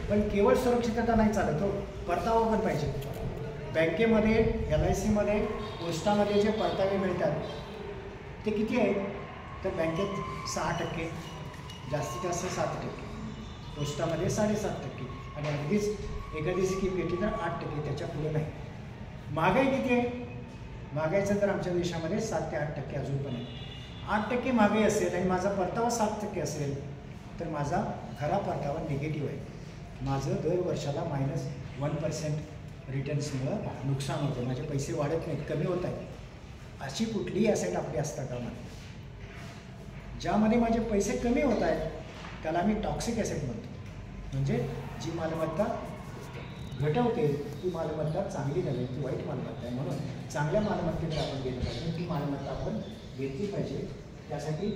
[SPEAKER 1] पण केवळ सुरक्षितता नाही चालत, तो परतावा पण पाहिजे. बँकेमध्ये LICमध्ये पोस्टामध्ये जे परतावे मिळतात ते किती आहेत? तर बँकेत 6%, जास्तीत जास्त 7%, पोस्टामध्ये 7.5% आणि अगदीच एखादी स्कीम घेतली तर 8%, त्याच्या पुढे नाही. महागाई किती आहे? महागाईचं तर आमच्या देशामध्ये 7 ते 8% अजून पण आहे. 8% महागाई असेल आणि माझा परतावा 7% असेल तर माझा खरा परतावा निगेटिव्ह आहे. माझं दर वर्षाला -1% रिटर्न्समुळं नुकसान होतं. माझे पैसे वाढत नाहीत, कमी होत आहेत. अशी कुठलीही ॲसेट आपली असता कामा नये. ज्यामध्ये माझे पैसे कमी होत आहेत त्याला आम्ही टॉक्सिक ॲसेट म्हणतो. म्हणजे जी मालमत्ता घटवते ती मालमत्ता चांगली नव्हे, ती वाईट मालमत्ता आहे. म्हणून चांगल्या मालमत्तेकडे आपण गेलं पाहिजे, ती मालमत्ता आपण घेतली पाहिजे. त्यासाठी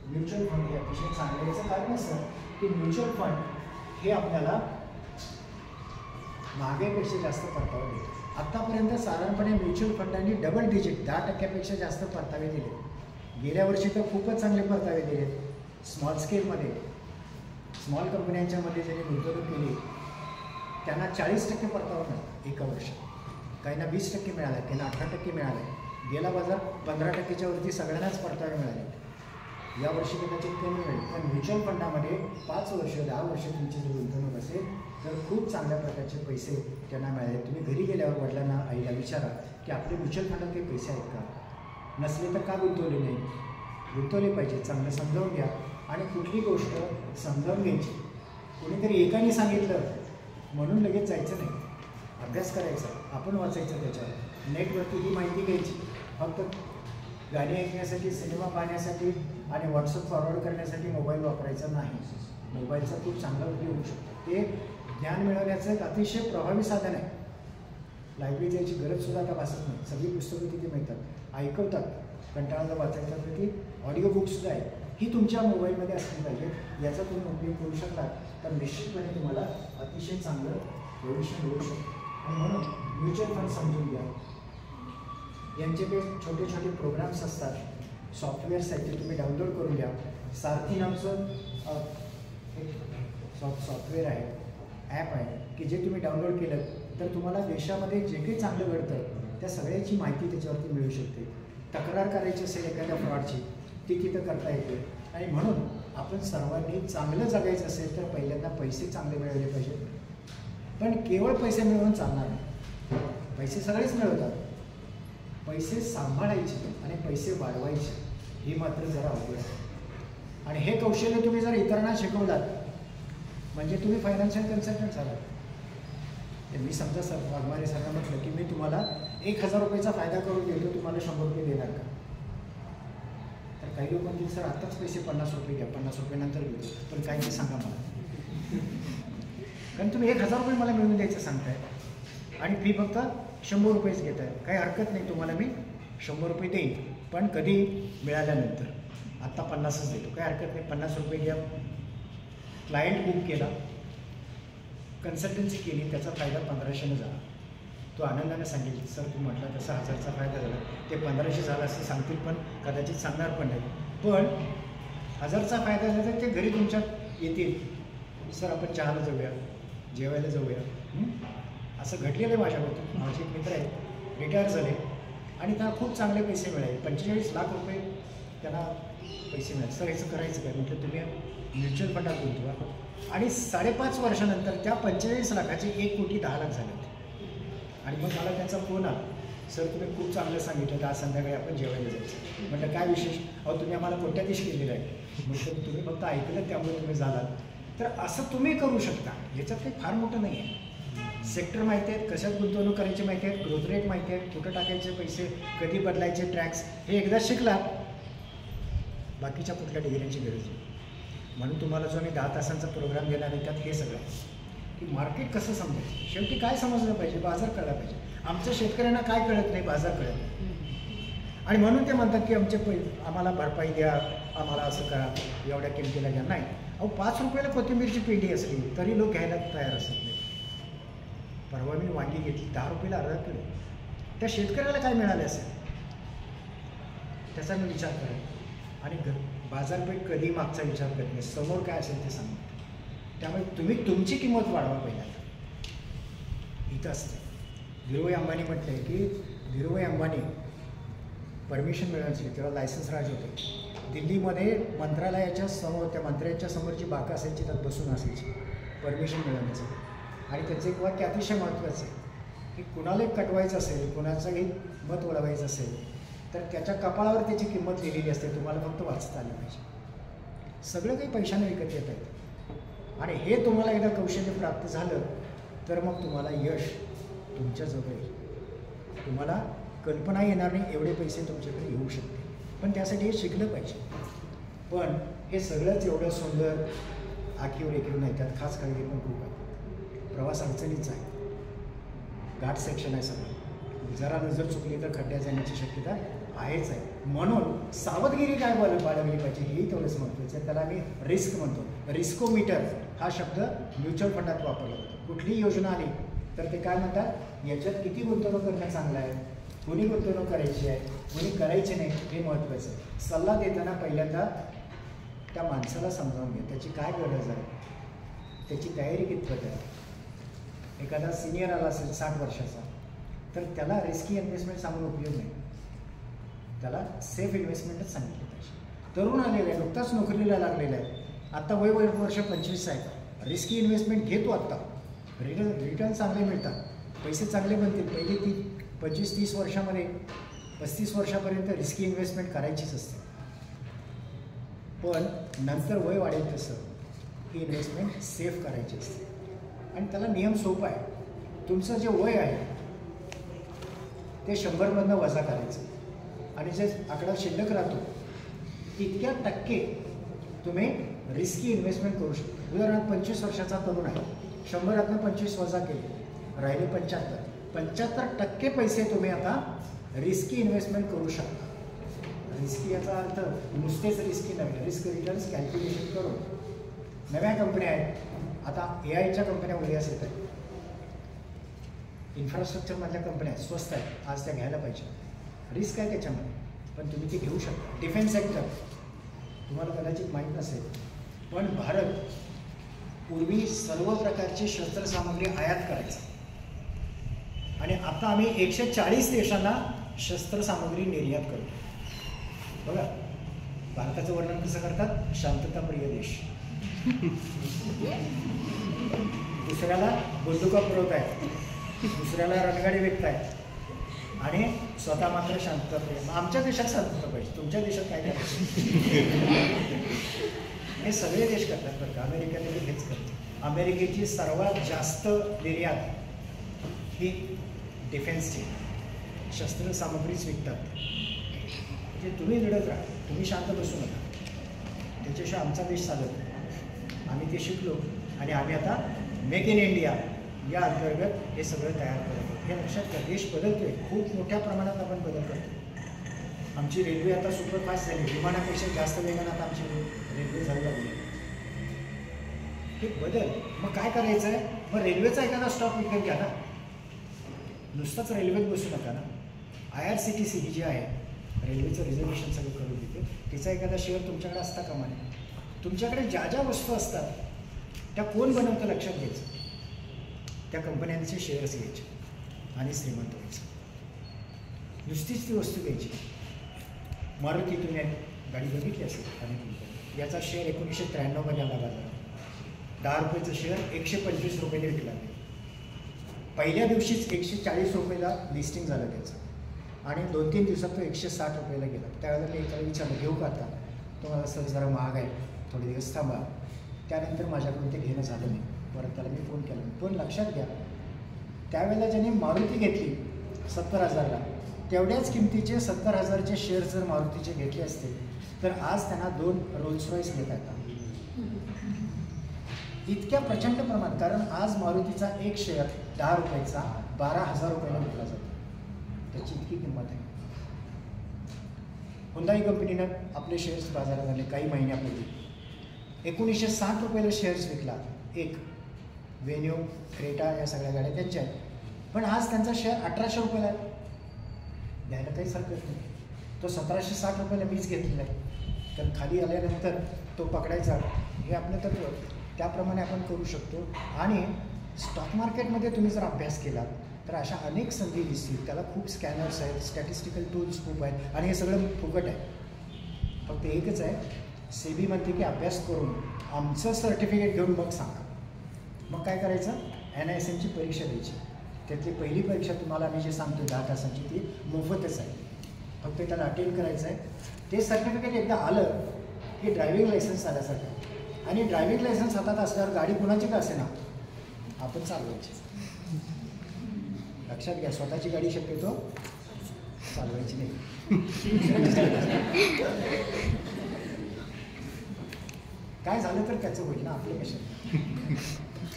[SPEAKER 1] म्युच्युअल फंड हे अतिशय चांगलं. याचं कारण असं की म्युच्युअल फंड हे आपल्याला महागाईपेक्षा जास्त परतावा देतो. आत्तापर्यंत साधारणपणे म्युच्युअल फंडांनी डबल डिजिट 10%पेक्षा जास्त परतावे दिले. गेल्या वर्षी तर खूपच चांगले परतावे दिले. स्मॉल स्केलमध्ये स्मॉल कंपन्यांच्यामध्ये ज्यांनी गुंतवणूक केली त्यांना 40% परतावा मिळाला एका वर्षात. काहींना 20% मिळाला, त्यांना 18% मिळाला. गेला बाजार 15%च्या वरती सगळ्यांनाच परतावे मिळाले. यावर्षी कदाचित कमी मिळेल. पण म्युच्युअल फंडामध्ये 5 वर्ष 10 वर्ष तुमची जर गुंतवणूक असेल तर खूप चांगल्या प्रकारचे पैसे त्यांना मिळाले. तुम्ही घरी गेल्यावर वडिलांना आईला विचारा की आपले म्युच्युअल फंडात काही पैसे आहेत का? नसले तर का गुंतवले नाही? गुंतवले पाहिजे. चांगलं समजावून घ्या आणि कुठली गोष्ट समजावून घ्यायची. कोणीतरी एकाने सांगितलं म्हणून लगेच जायचं नाही. अभ्यास करायचा, आपण वाचायचं त्याच्यावर. नेटवरती ही माहिती घ्यायची. फक्त गाणी ऐकण्यासाठी, सिनेमा पाहण्यासाठी आणि व्हॉट्सअप फॉरवर्ड करण्यासाठी मोबाईल वापरायचा नाही. मोबाईलचा खूप चांगला उपयोग होऊ शकतो. ते ज्ञान मिळवण्याचं एक अतिशय प्रभावी साधन आहे. लायब्ररी जायची गरजसुद्धा आता भासत नाही. सगळी पुस्तकं तिथे मिळतात, ऐकवतात. कंटाळाला वाचायचं तर ती ऑडिओ बुकसुद्धा आहे. ही तुमच्या मोबाईलमध्ये असली पाहिजे. याचा तुम्ही उपयोग करू शकला तर निश्चितपणे तुम्हाला अतिशय चांगलं भविष्य मिळू शकतं. आणि म्हणून म्युच्युअल फंड समजून घ्या. यांचे काही छोटे छोटे प्रोग्राम्स असतात, सॉफ्टवेअर्स आहेत, ते तुम्ही डाउनलोड करून घ्या. सारथी नामचं एक सॉफ्टवेअर आहे, ॲप आहे की जे तुम्ही डाउनलोड केलं तर तुम्हाला देशामध्ये जे काही चांगलं घडतं त्या सगळ्याची माहिती त्याच्यावरती मिळू शकते. तक्रार करायची असेल एखाद्या फ्रॉडची ती तिथं करता येते. आणि म्हणून आपण सर्वांनी चांगलं जगायचं असेल तर पहिल्यांदा पैसे चांगले मिळवले पाहिजे. पण केवळ पैसे मिळवून चालणार नाही. पैसे सगळेच मिळवतात. पैसे सांभाळायचे आणि पैसे वाढवायचे हे मात्र जरा अवघड आहे. आणि हे कौशल्य तुम्ही जर इतरांना शिकवलात म्हणजे तुम्ही फायनान्शियल कन्सल्टंट झालात. मी समजा वाघमारे सरांना म्हटलं की मी तुम्हाला 1000 रुपयाचा फायदा करून देतो, तुम्हाला 100 रुपये देणार का? तर काही लोक म्हणतील सर आत्ताच पैसे 50 रुपये घ्या, 50 रुपये नंतर घेतो. पण काय ते सांगा मला. कारण तुम्ही 1000 रुपये मला मिळवून द्यायचं सांगताय आणि फी फक्त 100 रुपयेच घेत आहे. काही हरकत नाही, तुम्हाला मी 100 रुपये देईन, पण कधी मिळाल्यानंतर. आत्ता 50च देतो, काही हरकत नाही. 50 रुपये घ्या. क्लायंट बुक केला, कन्सल्टन्सी केली, त्याचा फायदा 1500 झाला. तो आनंदाने सांगेल सर तू म्हटलं तसा 1000चा फायदा झाला. ते 1500 झाला असं सांगतील, पण कदाचित सांगणार पण नाही. पण 1000चा फायदा झाला तर ते घरी तुमच्यात येतील, सर आपण चहाला जाऊया, जेवायला जाऊया. असं घडलेलं आहे माझ्याबद्दल. माझे एक मित्र आहेत, रिटायर झाले आणि त्यांना खूप चांगले पैसे मिळाले. 45 लाख रुपये त्यांना पैसे मिळाले. सर याचं करायचं काय? म्हटलं तुम्ही म्युच्युअल फंडात गुंतवा आणि 5.5 वर्षानंतर त्या 45 लाखाचे 1,10 लाख झाले होते. आणि मग मला त्यांचा फोन आला, सर तुम्ही खूप चांगलं सांगितलं, आज संध्याकाळी आपण जेवायला जायचं. म्हटलं काय विशेष? अहो तुम्ही आम्हाला कोट्याधीश केलेलं आहे. म्हटलं तुम्ही फक्त ऐकलं त्यामुळे तुम्ही झालात. तर असं तुम्ही करू शकता. याच्यात काही फार मोठं नाही आहे. सेक्टर माहिती आहेत, कशात गुंतवणूक करायची माहिती आहेत, ग्रोथ रेट माहिती आहेत, कुठं टाकायचे पैसे, कधी बदलायचे ट्रॅक्स, हे एकदा शिकला बाकीच्या कुठल्या डिग्र्यांची गरज नाही. म्हणून तुम्हाला जो मी 10 तासांचा प्रोग्राम देणार आहे त्यात हे सगळं की मार्केट कसं समजायचं. शेवटी काय समजलं पाहिजे? बाजार कळला पाहिजे. आमच्या शेतकऱ्यांना काय कळत नाही? बाजार कळत नाही. आणि म्हणून ते म्हणतात की आम्हाला भरपाई द्या, आम्हाला असं करा, एवढ्या किमतीला घ्या. नाही, अहो 5 रुपयाला कोथिंबीरची पेंडी असली तरी लोक घ्यायला तयार असत नाही. परवा मी वांगी घेतली 10 रुपयाला अर्धा किलो. त्या शेतकऱ्याला काय मिळाले असेल त्याचा मी विचार करेन. आणि बाजारपेठ कधी मागचा विचार करत नाही, समोर काय असेल ते सांगा. त्यामुळे तुम्ही तुमची किंमत वाढवा पहिल्यांदा. इथं असते धीरूभाई अंबानी म्हटलं आहे की धीरूभाई अंबानी परमिशन मिळवायची तेव्हा लायसन्स राज होते. दिल्लीमध्ये मंत्रालयाच्या समोर त्या मंत्र्यांच्या समोरची बाका असायची त्यात बसून असायची परमिशन मिळवण्यासाठी. आणि त्याचं एक वाक्य अतिशय महत्त्वाचं आहे की कुणाला कटवायचं असेल, कुणाचंही मत वळवायचं असेल तर त्याच्या कपाळावर त्याची किंमत लिहिलेली असते, तुम्हाला फक्त वाचता आली पाहिजे. सगळं काही पैशाने विकत येत आहेत आणि हे तुम्हाला एकदा कौशल्य प्राप्त झालं तर मग तुम्हाला यश तुमच्याजवळ येईल. तुम्हाला कल्पना येणार नाही एवढे पैसे तुमच्याकडे येऊ शकते. पण त्यासाठी हे शिकलं पाहिजे. पण हे सगळंच एवढं सुंदर आखीव रेखीव नाही, त्यात खास काळजी पण खूप आहे. प्रवास अडचणीचा आहे, घाट सेक्शन आहे सगळं, जरा नजर चुकली तर खड्ड्यात जाण्याची शक्यता आहेच आहे. म्हणून सावधगिरी काय बाळगली पाहिजे हेही तेवढंच महत्त्वाचं आहे. त्याला मी रिस्क म्हणतो. रिस्कोमीटर हा शब्द म्युच्युअल फंडात वापरला जातो. कुठलीही योजना आली तर ते काय म्हणतात, याच्यात किती गुंतवणूक करणं चांगलं आहे, कोणी गुंतवणूक करायची आहे, कोणी करायची नाही हे महत्त्वाचं आहे. सल्ला देताना पहिल्यांदा त्या माणसाला समजावून घ्या त्याची काय गरज आहे, त्याची तयारी कितपत आहे. एखादा सिनियर आला असेल 60 वर्षाचा तर त्याला रिस्की इन्व्हेस्टमेंट सांगून उपयोग नाही, त्याला सेफ इन्व्हेस्टमेंटच सांगितलं पाहिजे. तरुण आलेला आहे, नुकताच नोकरीला लागलेला आहे, आत्ता वर्ष 25 आहे, रिस्की इन्व्हेस्टमेंट घेतो आत्ता, रिटर्न चांगले मिळतात, पैसे चांगले बनतील. पहिली 25-30 वर्षामध्ये 35 वर्षापर्यंत रिस्की इन्व्हेस्टमेंट करायचीच असते. पण नंतर वय वाढेल तसं ही इन्व्हेस्टमेंट सेफ करायची असते. आणि त्याला नियम सोपा आहे. तुमचं जे वय आहे ते 100मधनं वजा करायचं आणि जे आकडा शिल्लक राहतो इतक्या टक्के तुम्ही रिस्की इन्व्हेस्टमेंट करू शकता. उदाहरणार्थ 25 वर्षाचा तरुण आहे, 100मधनं 25 वजा केले, राहिले 75% पैसे तुम्ही आता रिस्की इन्व्हेस्टमेंट करू शकता. रिस्की याचा अर्थ नुसतेच रिस्की नव्हे, रिस्क रिटर्न्स कॅल्क्युलेशन करून. नव्या कंपन्या आहेत, आता AI च्या कंपन्या उदयास येत आहेत, इन्फ्रास्ट्रक्चरमधल्या कंपन्या स्वस्त आहेत, आज त्या घ्यायला पाहिजे. रिस्क आहे त्याच्यामध्ये पण तुम्ही ते घेऊ शकता. डिफेन्स सेक्टर तुम्हाला कदाचित माहीत नसेल पण भारत पूर्वी सर्व प्रकारची शस्त्रसामग्री आयात करायचा आणि आता आम्ही 140 देशांना शस्त्रसामग्री निर्यात करतो. बघा भारताचं वर्णन कसं करतात, शांतताप्रिय देश. दुसऱ्याला बंदुका पुरवत आहेत, दुसऱ्याला रणगाडी विकत आहेत आणि स्वतः मात्र शांतताप्रिय. आमच्या देशात शांतता पाहिजे, तुमच्या देशात काय करायचं हे सगळे देश करतात बरं का. अमेरिकेने हेच करते. अमेरिकेची सर्वात जास्त निर्यात ही डिफेन्सची शस्त्रसामग्रीच विकतात. म्हणजे तुम्ही लढत राहा, तुम्ही शांत बसू नका, त्याच्याशिवाय आमचा देश चालत नाही. आम्ही ते शिकलो आणि आम्ही आता मेक इन इंडिया या अंतर्गत हे सगळं तयार करतो. हे लक्षात घ्या, देश बदलतोय, खूप मोठ्या प्रमाणात आपण बदल करतो. आमची रेल्वे आता सुपरफास्ट झाली, विमानापेक्षा जास्त वेगानं आता आमची रेल्वे जाऊ लागली. हे बदल. मग काय करायचं आहे, मग रेल्वेचा एखादा स्टॉक विकत घ्या ना, नुसतंच रेल्वेत बसू नका ना. IRCTC ही जी आहे रेल्वेचं रिझर्वेशन सगळं करून देते, तिचा एखादा शेअर तुमच्याकडे असता कामा नये. तुमच्याकडे ज्या ज्या वस्तू असतात त्या कोण बनवतं लक्षात घ्यायचं, त्या कंपन्यांचे शेअर्स घ्यायचे आणि श्रीमंत व्हायचं. नुसतीच ती वस्तू घ्यायची. मारुती तुम्ही गाडी बघितली असेल अनेक रुपये, याचा शेअर 1993मध्ये आला बाजारात. 10 रुपयाचं शेअर 125 रुपये विकला. पहिल्या दिवशीच 140 रुपयाला लिस्टिंग झालं त्याचं आणि 2-3 दिवसात तो 160 रुपयाला गेला. त्यावेळेला मी एकाला विचारलं, घेऊ का आता, तो मला सर जरा महाग आहे, थोडे दिवस थांबा. त्यानंतर माझ्याकडून ते घेणं झालं नाही. परत त्याला मी फोन केला. पण लक्षात घ्या, त्यावेळेला ज्याने मारुती घेतली 70,000ला, तेवढ्याच किमतीचे 70,000चे शेअर जर मारुतीचे घेतले असते तर आज त्यांना 2 रोल्स रॉईस घेता येतात. इतक्या प्रचंड प्रमाणात. कारण आज मारुतीचा एक शेअर 10 रुपयाचा 12,000 रुपयाला विकला जातो, त्याची इतकी किंमत आहे. हुंदाई कंपनीनं आपले शेअर्स बाजारात आले काही महिन्यापूर्वी. 1960 रुपयाला शेअर्स विकला. एक वेन्यू, क्रेटा या सगळ्या गाड्या त्यांच्या आहेत. पण आज त्यांचा शेअर 1800 रुपयाला आहे. द्यायला काहीच हरकत नाही. तो 1760 रुपयाला मीच घेतलेला आहे. तर खाली आल्यानंतर तो पकडायचा, हे आपलं तत्व. त्याप्रमाणे आपण करू शकतो. आणि स्टॉक मार्केटमध्ये तुम्ही जर अभ्यास केला तर अशा अनेक संधी दिसतील. त्याला खूप स्कॅनर्स आहेत, स्टॅटिस्टिकल टूल्स खूप आहेत आणि हे सगळं फुकट आहे. फक्त एकच आहे, सेबी म्हणते की अभ्यास करून आमचं सर्टिफिकेट घेऊन मग सांगा. मग काय करायचं, NISMची परीक्षा द्यायची. त्यातली पहिली परीक्षा तुम्हाला आम्ही जे सांगतो 10 तासांची ती मोफतच आहे. फक्त त्याला अटेंड करायचं आहे. ते सर्टिफिकेट एकदा आलं की ड्रायव्हिंग लायसन्स आल्यासारखं. आणि ड्रायव्हिंग लायसन्स हातात असल्यावर गाडी कुणाची का असे ना आपण चालवायची. लक्षात घ्या, स्वतःची गाडी शक्यतो चालवायची नाही. काय झालं तर त्याचं होईल ना, आपलं कशात.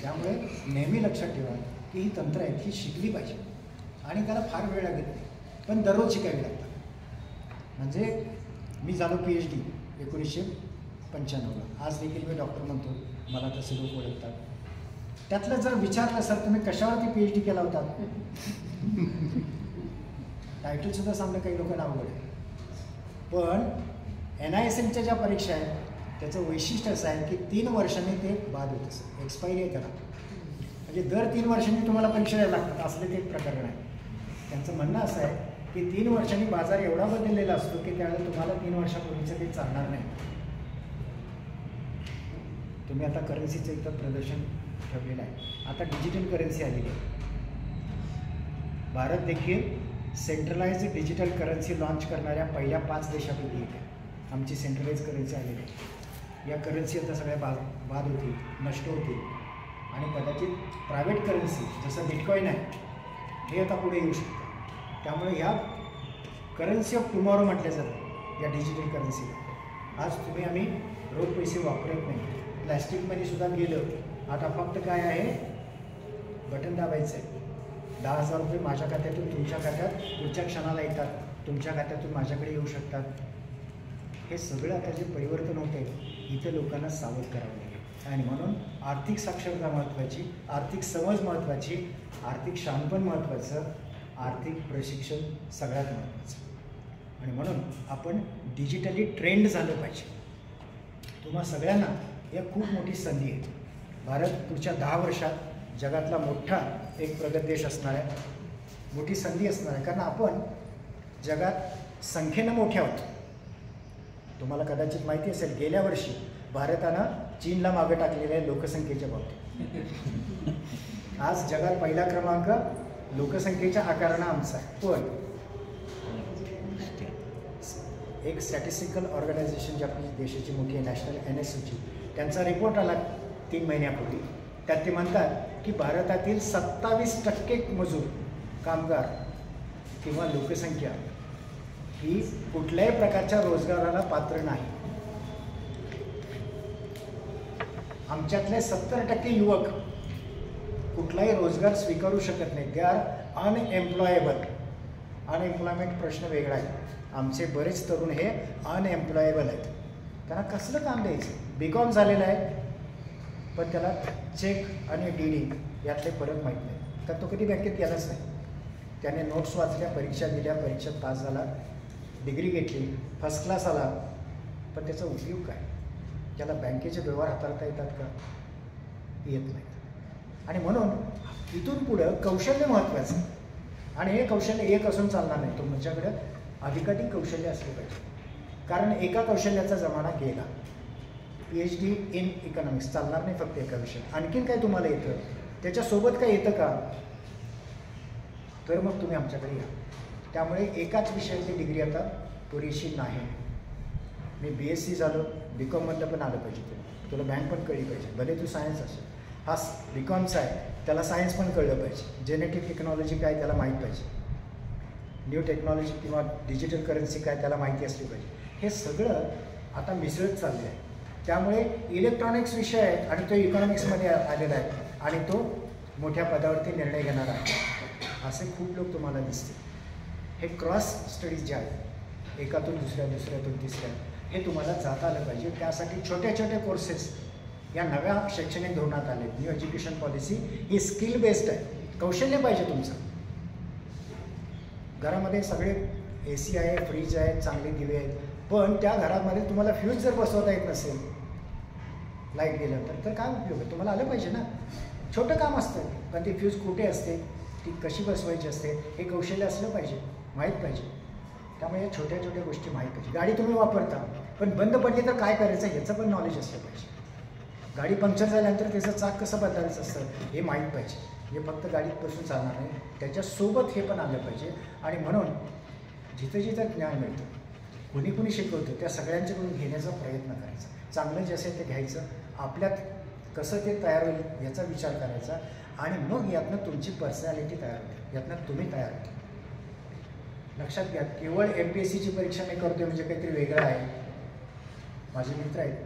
[SPEAKER 1] त्यामुळे नेहमी लक्षात ठेवा की ही तंत्र आहेत ही शिकली पाहिजे आणि त्याला फार वेळ लागत नाही, पण दररोज शिकावी लागतात. म्हणजे मी झालो PhD 1995. आज देखील मी डॉक्टर म्हणतो, मला तसे लोक ओळखतात. त्यातलं जर विचारलं सर तुम्ही कशावरती PhD केला होता, टायटलसुद्धा सांगणं काही लोकांना अवघड आहे. पण NISMच्या ज्या परीक्षा आहेत त्याचं वैशिष्ट्य असं आहे की 3 वर्षांनी ते बाद होत असतं, एक्सपायरी आहे त्याला. म्हणजे दर 3 वर्षांनी तुम्हाला परीक्षा द्यायला लागतात, असले ते एक प्रकरण आहे. त्यांचं म्हणणं असं आहे की 3 वर्षांनी बाजार एवढा बदललेला असतो की त्यावेळेला तुम्हाला 3 वर्षापूर्वीचं ते चालणार नाही. तुम्ही आता करन्सीचं इथं प्रदर्शन ठेवलेलं आहे. आता डिजिटल करन्सी आलेली आहे. भारत देखील सेंट्रलाइज्ड डिजिटल करन्सी लॉन्च करणाऱ्या पहिल्या 5 देशापैकी एक आहे. आमची सेंट्रलाइज करन्सी आलेली आहे. या करन्सी आता सगळ्या बाद होतील, नष्ट होतील आणि कदाचित प्रायव्हेट करन्सी जसं बिटकॉईन आहे हे आता पुढे येऊ शकतं. त्यामुळे ह्या करन्सी ऑफ टुमॉरो म्हटल्या जातं या डिजिटल करन्सीला. आज तुम्ही आम्ही रोख पैसे वापरत नाही, प्लॅस्टिक मनीसुद्धा गेलं. आता फक्त काय आहे, बटन दाबायचं आहे. 10,000 रुपये माझ्या खात्यातून तुमच्या खात्यात पुढच्या क्षणाला येतात, तुमच्या खात्यातून माझ्याकडे येऊ शकतात. हे सगळं आता जे परिवर्तन होत आहे इथं लोकांना सावध करावं लागेल. आणि म्हणून आर्थिक साक्षरता महत्त्वाची, आर्थिक समज महत्त्वाची, आर्थिक शहाणपण महत्त्वाचं, आर्थिक प्रशिक्षण सगळ्यात महत्त्वाचं. आणि म्हणून आपण डिजिटली ट्रेंड झालं पाहिजे. तुम्हा सगळ्यांना एक खूप मोठी संधी आहे. भारत पुढच्या 10 वर्षात जगातला मोठा एक प्रगत देश असणार आहे. मोठी संधी असणार आहे कारण आपण जगात संख्येनं मोठे आहोत. तुम्हाला कदाचित माहिती असेल गेल्या वर्षी भारतानं चीनला मागं टाकलेलं आहे लोकसंख्येच्या बाबतीत. आज जगात पहिला क्रमांक लोकसंख्येच्या आकारानं आमचा आहे. पण एक स्टॅटिस्टिकल ऑर्गनायझेशन जी आपली देशाची मोठी आहे नॅशनल NSOची, त्यांचा रिपोर्ट आला 3 महिन्यापूर्वी. त्यात ते म्हणतात की भारतातील 27% मजूर, कामगार किंवा लोकसंख्या ही कुठल्याही प्रकारच्या रोजगाराला पात्र नाही. आमच्यातले 70% युवक कुठलाही रोजगार स्वीकारू शकत नाही. They are अनएम्प्लॉयेबल. अनएम्प्लॉयमेंट प्रश्न वेगळा आहे. आमचे बरेच तरुण हे अनएम्प्लॉयेबल आहेत. त्यांना कसलं काम द्यायचं. BCom झालेलं आहे पण त्याला चेक आणि DD यातले फरक माहीत नाही, तर तो कधी बँकेत गेलाच नाही. त्याने नोट्स वाचल्या, परीक्षा दिल्या, परीक्षेत पास झाला, डिग्री घेतली, फर्स्ट क्लास आला, पण त्याचा उपयोग काय. त्याला बँकेचे व्यवहार हाताळता येतात का, येत नाहीत. आणि म्हणून इथून पुढं कौशल्य महत्त्वाचं. आणि हे कौशल्य एक असून चालणार नाही, तो तुमच्याकडे अधिकाधिक कौशल्य असले पाहिजे. कारण एका कौशल्याचा जमाना गेला. PhD इन इकॉनॉमिक्स चालणार नाही फक्त एका विषयात. आणखीन काय तुम्हाला येतं, त्याच्यासोबत काय येतं का, तर मग तुम्ही आमच्याकडे या. त्यामुळे एकाच विषयातली डिग्री आता पुरेशी नाही. मी BSc झालो, BComमधलं पण आलं पाहिजे तुला बँक पण कळली पाहिजे, भले तू सायन्स असेल. हा BComचा आहे, त्याला सायन्स पण कळलं पाहिजे. जेनेटिक टेक्नॉलॉजी काय त्याला माहीत पाहिजे. न्यू टेक्नॉलॉजी किंवा डिजिटल करन्सी काय त्याला माहिती असली पाहिजे. हे सगळं आता मिसळत चाललं आहे. त्यामुळे इलेक्ट्रॉनिक्स विषय आहे आणि तो इकॉनॉमिक्समध्ये आलेला आहे आणि तो मोठ्या पदावरती निर्णय घेणार आहे. असे खूप लोक तुम्हाला दिसतील. हे क्रॉस स्टडीज जे आहेत, एकातून दुसऱ्या, दुसऱ्यातून तिसऱ्या, हे तुम्हाला जाता आलं पाहिजे. त्यासाठी छोटे छोटे कोर्सेस या नव्या शैक्षणिक धोरणात आले. न्यू एज्युकेशन पॉलिसी ही स्किल बेस्ड आहे. कौशल्य पाहिजे तुमचं. घरामध्ये सगळे AC आहे, फ्रीज आहे, चांगले दिवे आहेत, पण त्या घरामध्ये तुम्हाला फ्यूज जर बसवता येत नसेल, लाईट गेलं तर काय उपयोग आहे. तुम्हाला आलं पाहिजे ना. छोटं काम असतं पण ते फ्यूज कुठे असते, ती कशी बसवायची असते हे कौशल्य असलं पाहिजे, माहीत पाहिजे. त्यामुळे या छोट्या छोट्या गोष्टी माहीत पाहिजे. गाडी तुम्ही वापरता, पण बंद पडली तर काय करायचं याचं पण नॉलेज असलं पाहिजे. गाडी पंक्चर झाल्यानंतर त्याचं चाक कसं बदलायचं असतं हे माहीत पाहिजे. हे फक्त गाडीत बसून चालणार नाही, त्याच्यासोबत हे पण आलं पाहिजे. आणि म्हणून जिथं जिथं ज्ञान मिळतं, कोणी कोणी शिकवतं, त्या सगळ्यांच्याकडून घेण्याचा प्रयत्न करायचा. चांगलं जे असेल ते घ्यायचं, आपल्यात कसं ते तयार होईल याचा विचार करायचा. आणि मग यातनं तुमची पर्सनॅलिटी तयार होते, यातनं तुम्ही तयार होते. लक्षात घ्या, केवळ MPSCची परीक्षा मी करतोय म्हणजे काहीतरी वेगळं आहे. माझे मित्र आहेत,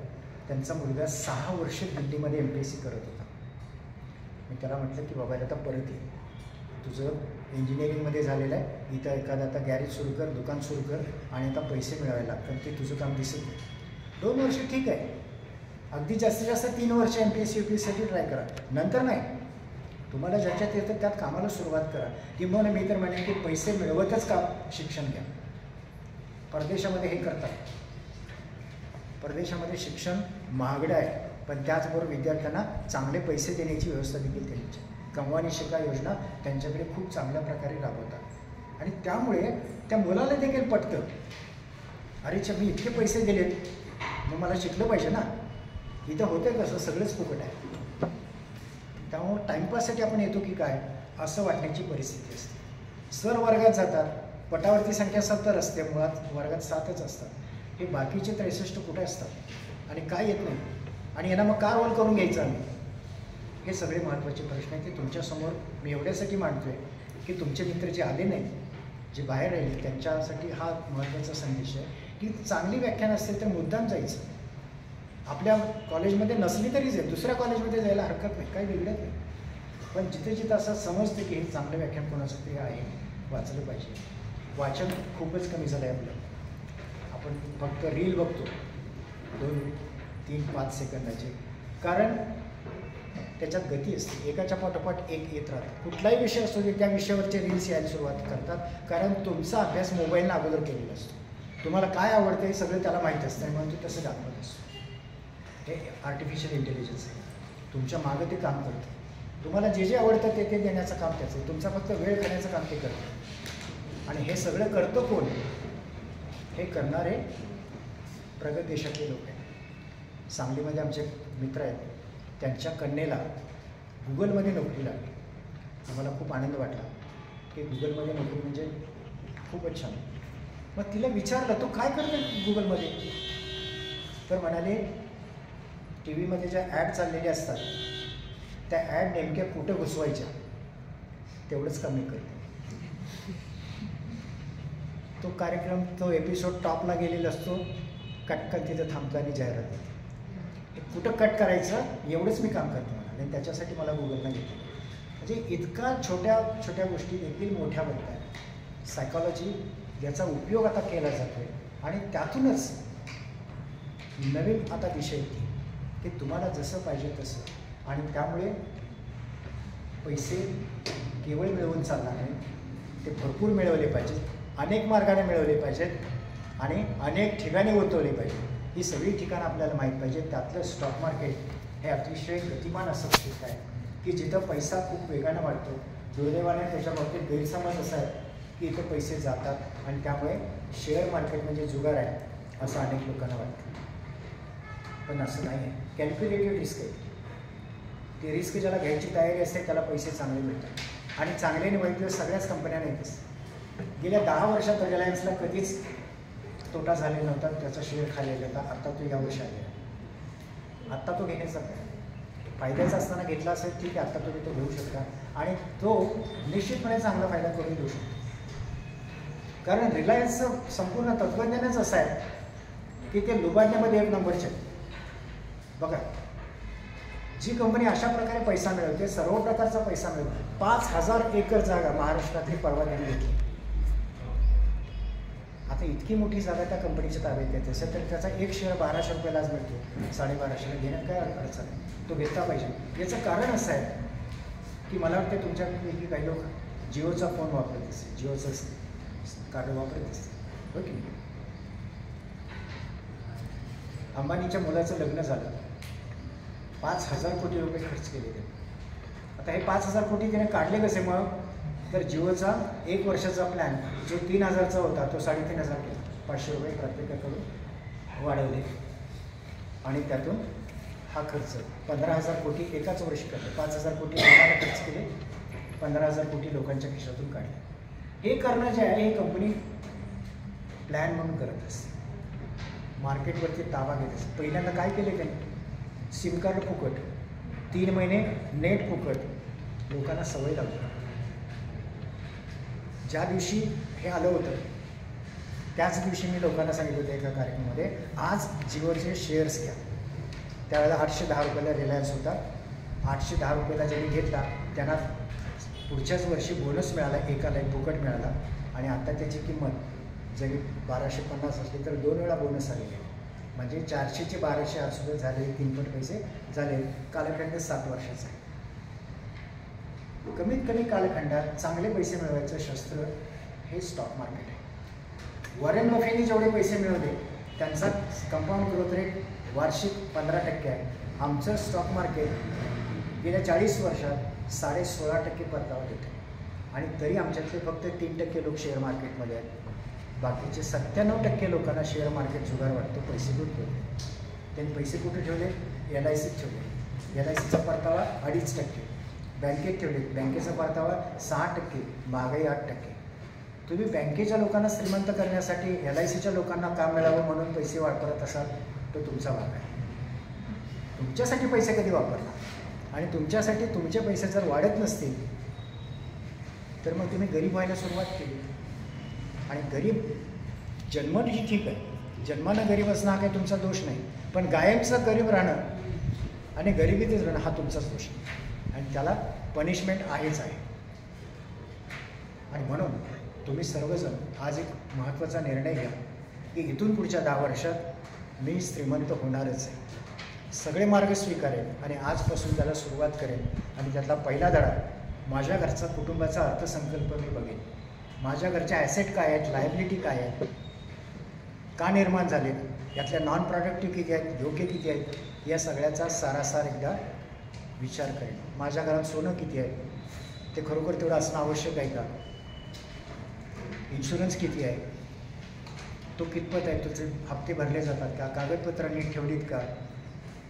[SPEAKER 1] त्यांचा मुलगा 6 वर्ष दिल्लीमध्ये MPSC करत होता. मी त्याला म्हटलं की बाबा आता परत ये, तुझं इंजिनिअरिंगमध्ये झालेलं आहे, इथं एखादं आता गॅरेज सुरू कर, दुकान सुरू कर आणि आता पैसे मिळवायला लागतात, ते तुझं काम दिसत नाही. 2 वर्ष ठीक आहे, अगदी जास्तीत जास्त 3 वर्ष MPSC UPSCसाठी ट्राय करा, नंतर नाही. तुम्हाला ज्याच्यात येतं त्यात कामाला सुरुवात करा. किंवा मी तर म्हणेन की पैसे मिळवतच काम शिक्षण घ्या. परदेशामध्ये हे करतात. परदेशामध्ये शिक्षण महागडं आहे, पण त्याचबरोबर विद्यार्थ्यांना चांगले पैसे देण्याची व्यवस्था देखील त्यांची कमवानी शिका योजना त्यांच्याकडे खूप चांगल्या प्रकारे राबवतात. आणि त्यामुळे त्या मुलाला देखील पटतं, अरे मी इतके पैसे दिलेत, मग मला शिकलं पाहिजे ना. इथं होतं कसं, सगळंच फुकट आहे. त्यामुळं टाईमपाससाठी आपण येतो की काय असं वाटण्याची परिस्थिती असते. सर वर्गात जातात, पटावरती संख्या 70 असते, मुळात वर्गात 7च असतात. हे बाकीचे 63 कुठे असतात आणि काय येत नाही, आणि यांना मग का रोल करून घ्यायचं आम्ही? हे सगळे महत्त्वाचे प्रश्न आहेत. ते तुमच्यासमोर मी एवढ्यासाठी मांडतो आहे की तुमचे मित्र जे आले नाही, जे बाहेर राहिले, त्यांच्यासाठी हा महत्त्वाचा संदेश आहे की चांगली व्याख्यान असतील तर मुद्दाम जायचं. आपल्या कॉलेजमध्ये नसली तरी जाईल, दुसऱ्या कॉलेजमध्ये जायला हरकत नाही, काही बिघडत नाही. पण जिथे जिथं असं समजतं की हे चांगलं व्याख्यान कोणाचं तरी आहे, वाचलं पाहिजे. वाचन खूपच कमी झालं आहे आपलं. आपण फक्त रील बघतो 2, 3, 5 सेकंदाचे, कारण त्याच्यात गती असते, एकाच्या पाठोपाठ एक येत राहतं. कुठलाही विषय असतो की त्या विषयावरचे रील्स यायला सुरुवात करतात, कारण तुमचा अभ्यास मोबाईलनं अगोदर केलेला असतो. तुम्हाला काय आवडतं हे सगळं त्याला माहीत असतं, म्हणून ते तसं दाखवत असतो. हे आर्टिफिशियल इंटेलिजन्स आहे, तुमच्या मागं ते काम करतं. तुम्हाला जे जे आवडतं ते देण्याचं काम त्याचं आहे, तुमचा फक्त वेळ करण्याचं काम ते करतं. आणि हे सगळं करतं कोण? हे करणारे प्रगत देशातले लोक आहेत. सांगलीमध्ये आमचे मित्र आहेत, त्यांच्या कन्येला गुगलमध्ये नोकरी लागली. आम्हाला खूप आनंद वाटला की गुगलमध्ये नोकरी म्हणजे खूपच छान. मग तिला विचारलं, तू काय करते गुगलमध्ये? तर म्हणाले, TV मध्ये ज्या ॲड चाललेल्या असतात त्या ॲड नेमक्या कुठं घुसवायच्या तेवढंच कमी करते. तो कार्यक्रम, तो एपिसोड टॉपला गेलेला असतो, कटकन तिथं थांबतो आणि जाहिरात येते. कुठं कट करायचं एवढंच मी काम करतो मला, आणि त्याच्यासाठी मला गुगलला घेतलं. म्हणजे इतका छोट्या छोट्या गोष्टी देखील मोठ्या बनतात. सायकॉलॉजी याचा उपयोग आता केला जातो आहे, आणि त्यातूनच नवीन आता दिशा येते की तुम्हाला जसं पाहिजे तसं. आणि त्यामुळे पैसे केवळ मिळवून चालणार नाही, ते भरपूर मिळवले पाहिजेत, अनेक मार्गाने मिळवले पाहिजेत, आणि अनेक ठिकाणी उतरवले पाहिजेत. ही सगळी ठिकाणं आपल्याला माहीत पाहिजे. त्यातलं स्टॉक मार्केट हे अतिशय गतिमान असं क्षेत्र आहे की जिथं पैसा खूप वेगानं वाढतो. दुर्दैवाने त्याच्या बाबतीत गैरसमज असा आहे की इथं पैसे जातात, आणि त्यामुळे शेअर मार्केट म्हणजे जुगार आहे असं अनेक लोकांना वाटतं. पण असं नाही आहे. कॅल्क्युलेटेड रिस्क आहे. ती रिस्क ज्याला घ्यायची तयारी असते त्याला पैसे चांगले मिळतात, आणि चांगले आणि वाईट दिवस सगळ्याच कंपन्यांना येत असतात. गेल्या 10 वर्षात रिलायन्सला कधीच तोटा झालेला नव्हता, त्याचा शेअर खाली होता. आता तो यावर्षी आलेला, आत्ता तो घेण्याचा फायद्याचा असताना घेतला असेल ठीक आहे, आता तुम्ही तो घेऊ शकता, आणि तो निश्चितपणे चांगला फायदा करून देऊ शकतो. कारण रिलायन्सचं संपूर्ण तत्त्वज्ञानच असं आहे की ते लुबाडण्यामध्ये 1 नंबरचे. बघा, जी कंपनी अशा प्रकारे पैसा मिळवते, सर्व प्रकारचा पैसा मिळवते. 5000 एकर जागा महाराष्ट्रातली परवा त्यांनी घेतली. आता इतकी मोठी जागा त्या कंपनीच्या ताब्यात येते असेल तर त्याचा एक शेअर 1200 रुपयाला आज मिळतो, 1250ला घेण्यात काय अडचण आहे? तो घेतला पाहिजे. याचं कारण असं आहे की मला वाटतं तुमच्यापैकी काही लोक जिओचा फोन वापरत असते, जिओचं कार्ड वापरत असते, हो की नाही? अंबानीच्या मुलाचं लग्न झालं, 5000 कोटी रुपये खर्च केले त्याने. आता हे 5000 कोटी त्याने काढले कसे? मग तर जिओचा 1 वर्षाचा प्लॅन जो 3000चा होता तो 3500 केला. 500 रुपये प्रत्येकाकडून वाढवले आणि त्यातून हा खर्च 15,000 कोटी एकाच वर्षी करतो. 5,000 कोटी लोकांना खर्च केले, 15,000 कोटी लोकांच्या खिशातून काढले. हे करणं जे आहे हे कंपनी प्लॅन म्हणून करत असते, मार्केटवरती ताबा घेत असते. पहिल्यांदा काय केले त्यांनी? सिम कार्ड फुकट, 3 महिने नेट फुकट, लोकांना सवय लावली. ज्या दिवशी हे आलं होतं त्याच दिवशी मी लोकांना सांगितलं होतं एका कार्यक्रमामध्ये, आज जिओचे शेअर्स घ्या. त्यावेळेला 810 रुपयाला रिलायन्स होता. 810 रुपयाला ज्यांनी घेतला त्यांना पुढच्याच वर्षी बोनस मिळाला, एकाला एक फुकट मिळाला. आणि आता त्याची किंमत जरी 1250 असली तर 2 वेळा बोनस आलेले, म्हणजे 400 चे 1200 आज सुद्धा झाले, 3पट पैसे झाले. कालखंड 7 वर्षाचा आहे. कमीत कमी कालखंडात चांगले पैसे मिळवायचं शस्त्र हे स्टॉक मार्केट आहे. वॉरेन बफेनी जेवढे पैसे मिळवले त्यांचा कंपाऊंड ग्रोथ रेट वार्षिक 15% आहे. आमचं स्टॉक मार्केट गेल्या 40 वर्षात 16.5% परतावा देते आणि तरी आमच्यातले फक्त 3% लोक शेअर मार्केटमध्ये आहेत. बाकीचे 97% लोकांना शेअर मार्केट जुगार वाटतो, पैसे गुंतवले. त्यांनी पैसे कुठे ठेवले? LICत ठेवले. LICचा परतावा 2.5%. बँकेत ठेवले, बँकेचा परतावा 6%, महागाई 8%. तुम्ही बँकेच्या लोकांना श्रीमंत करण्यासाठी LICच्या लोकांना काम मिळावं म्हणून पैसे वापरत असाल तो तुमचा भाग आहे. तुमच्यासाठी पैसे कधी वापरला आणि तुमच्यासाठी तुमचे पैसे जर वाढत नसतील तर मग तुम्ही गरीब व्हायला सुरुवात केली. आणि गरीब जन्मत ही ठीक आहे, जन्मानं गरीब असणं हा काही तुमचा दोष नाही, पण कायमचं गरीब राहणं आणि गरिबीतच राहणं हा तुमचाच दोष आहे आणि त्याला पनिशमेंट आहेच आहे. आणि म्हणून तुम्ही सर्वजण आज एक महत्त्वाचा निर्णय घ्या की इथून पुढच्या 10 वर्षात मी श्रीमंत होणारच आहे. सगळे मार्ग स्वीकारेन आणि आजपासून त्याला सुरुवात करेन. आणि त्यातला पहिला धडा, माझ्या घरचा कुटुंबाचा अर्थसंकल्प मी बघेन. माझ्या घरच्या ॲसेट काय आहेत, लायबिलिटी काय आहेत, का निर्माण झालेत, यातल्या नॉन प्रॉडक्टिव्ह किती आहेत, योग्य किती आहेत, या सगळ्याचा सारासार एकदा विचार करेन. माझ्या घरात सोनं किती आहे, ते खरोखर तेवढं असणं आवश्यक आहे का, इन्शुरन्स किती आहे, तो कितपत आहे, तुझे हप्ते भरले जातात का, कागदपत्र नीट ठेवलीत का.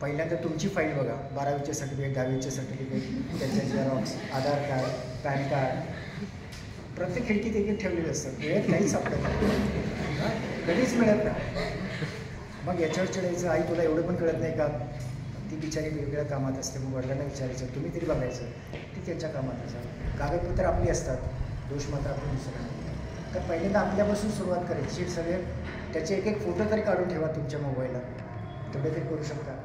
[SPEAKER 1] पहिल्यांदा तुमची फाईल बघा, 12वीचे सर्टिफिकेट, 10वीचे सर्टिफिकेट, त्याचे झेरॉक्स, आधार कार्ड, पॅन कार्ड, प्रत्येक खिडकीत एक ठेवलेले असतात. वेळेत काहीच सापडत नाही, कधीच मिळत नाही. मग याच्यावर चिडायचं, आई तुला एवढं पण कळत नाही का, ती बिचारी वेगवेगळ्या कामात असते. मग वडिलांना विचारायचं, तुम्ही तरी बघायचं, ती त्यांच्या कामात असतात. कागदपत्र आपली असतात, दोष मात्र आपण दुसरं नाही. तर पहिल्यांदा आपल्यापासून सुरुवात करायची. सगळे त्याचे एक एक फोटो तरी काढून ठेवा तुमच्या मोबाईलला, तेवढे तरी करू शकता.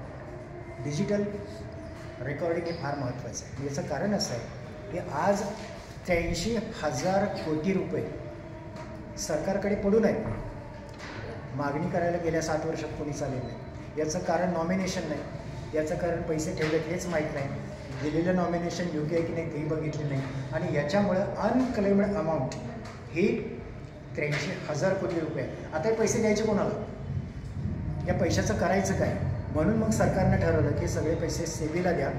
[SPEAKER 1] डिजिटल रेकॉर्डिंग हे फार महत्त्वाचं आहे. याचं कारण असं आहे की आज 83,000 कोटी रुपये सरकारकडे पडून आहेत. मागणी करायला गेल्या 7 वर्षात कोणी चालेल नाही. याचं कारण नॉमिनेशन नाही, याचं कारण पैसे ठेवलेत हेच माहीत नाही, दिलेलं नॉमिनेशन योग्य आहे की नाही तेही बघितले नाही. आणि याच्यामुळं अनक्लेम्ड अमाऊंट ही 83,000 कोटी रुपये. आता हे पैसे द्यायचे कोणाला, या पैशाचं करायचं काय. म्हणून मग सरकारनं ठरवलं की सगळे पैसे सेबीला द्या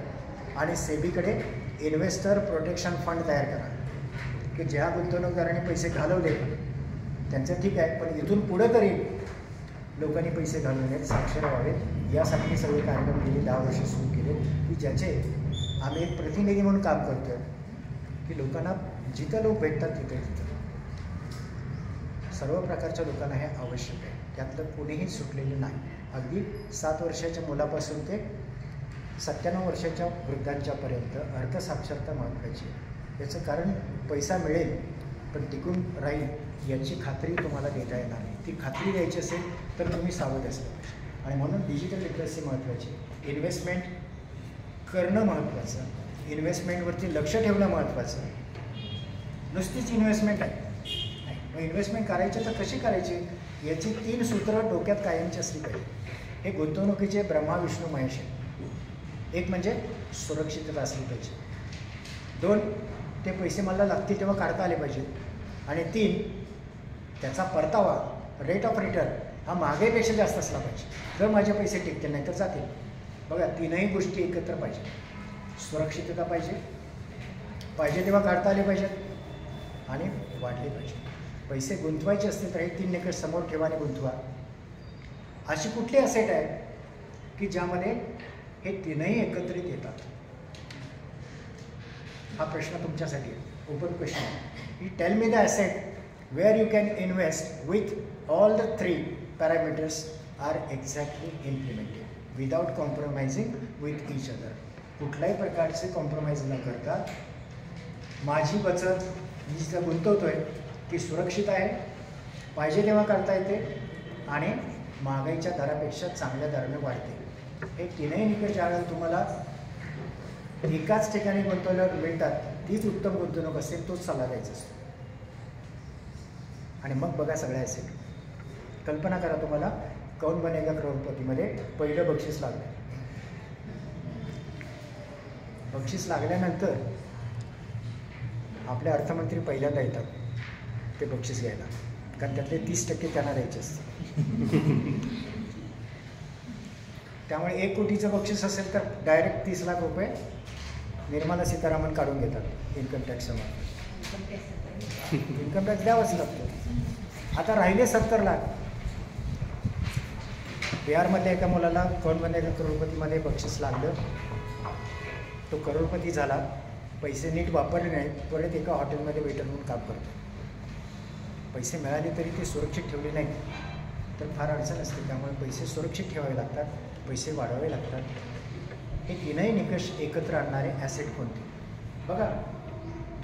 [SPEAKER 1] आणि सेबीकडे इन्व्हेस्टर प्रोटेक्शन फंड तयार करा की ज्या गुंतवणूकदारांनी पैसे घालवले त्यांचं ठीक आहे, पण इथून पुढं तरी लोकांनी पैसे घालवण्यात साक्षर व्हावेत. यासाठी सगळे कार्यक्रम गेली 10 वर्ष सुरू केले की ज्याचे आम्ही एक प्रतिनिधी म्हणून काम करतो आहे की लोकांना जिथं लोक भेटतात तिथं सर्व प्रकारच्या लोकांना हे आवश्यक आहे. त्यातलं कोणीही सुटलेलं नाही. अगदी 7 वर्षाच्या मुलापासून ते 97 वर्षाच्या वृद्धांच्यापर्यंत अर्थसाक्षरता महत्त्वाची आहे. याचं कारण पैसा मिळेल पण टिकून राहील याची खात्री तुम्हाला देता येणार नाही. ती खात्री द्यायची असेल तर तुम्ही सावध असलं पाहिजे. आणि म्हणून डिजिटल लिटरसी महत्त्वाची, इन्व्हेस्टमेंट करणं महत्त्वाचं, इन्व्हेस्टमेंटवरती लक्ष ठेवणं महत्त्वाचं. नुसतीच इन्व्हेस्टमेंट आहे, मग इन्व्हेस्टमेंट करायची तर कशी करायची याची 3 सूत्रं डोक्यात कायमची असली पाहिजे. हे गुंतवणुकीचे ब्रह्मा विष्णू महेश आहे. एक म्हणजे सुरक्षितता असली पाहिजे, 2 ते पैसे मला लागतील तेव्हा काढता आले पाहिजेत, आणि 3 त्याचा परतावा रेट ऑफ रिटर्न हा महागाईपेक्षा जास्त असला पाहिजे. जर माझे पैसे टिकतील नाही तर जातील. बघा, 3ही गोष्टी एकत्र पाहिजे. सुरक्षितता पाहिजे, पाहिजे तेव्हा काढता आले पाहिजेत, आणि वाढले पाहिजे. पैसे गुंतवायचे असतील तर हे 3 निकष समोर ठेवा आणि गुंतवा. अशी कुठली असेट आहे की ज्यामध्ये हे तीनही एकत्रित येतात? हा प्रश्न तुमच्यासाठी आहे, ओपन क्वेश्चन आहे. Tell me the asset where you can invest with all the 3 parameters are exactly implemented without compromising with each other. कुठल्याही प्रकारचे कॉम्प्रोमाइज न करता माझी बचत मी जिथं गुंतवतोय ती सुरक्षित आहे, पाहिजे तेव्हा करता येते आणि महागाईच्या दरापेक्षा चांगल्या दराने वाढते. हे तीनही निकष ज्यावेळेला तुम्हाला एकाच ठिकाणी गुंतवल्यावर मिळतात तीच उत्तम गुंतवणूक असेल, तोच सल्ला द्यायचा असतो. आणि मग बघा सगळ्या ॲसेट. कल्पना करा तुम्हाला कौन बनेगा करोडपतीमध्ये पहिलं बक्षीस लागलं. बक्षीस लागल्यानंतर आपले अर्थमंत्री पहिल्यांदा येतात ते बक्षीस घ्यायला, कारण त्यातले 30% त्यांना द्यायचे असते. त्यामुळे 1 कोटीचं बक्षीस असेल तर डायरेक्ट 30 लाख रुपये निर्मला सीतारामन काढून घेतात इन्कम टॅक्ससमोर. इन्कम टॅक्स द्यावाच लागतो. आता राहिले 70 लाख. बिहारमधल्या एका मुलाला कौन बनेगा करोडपतीमध्ये बक्षीस लागलं. तो करोडपती झाला, पैसे नीट वापरले नाहीत, परत एका हॉटेलमध्ये वेटर म्हणून काम करतो. पैसे मिळाले तरी ते सुरक्षित ठेवले नाहीत तर फार अडचण असते. त्यामुळे पैसे सुरक्षित ठेवावे लागतात, पैसे वाढवावे लागतात. हे तीनही निकष एकत्र आणणारे ॲसेट कोणते? बघा,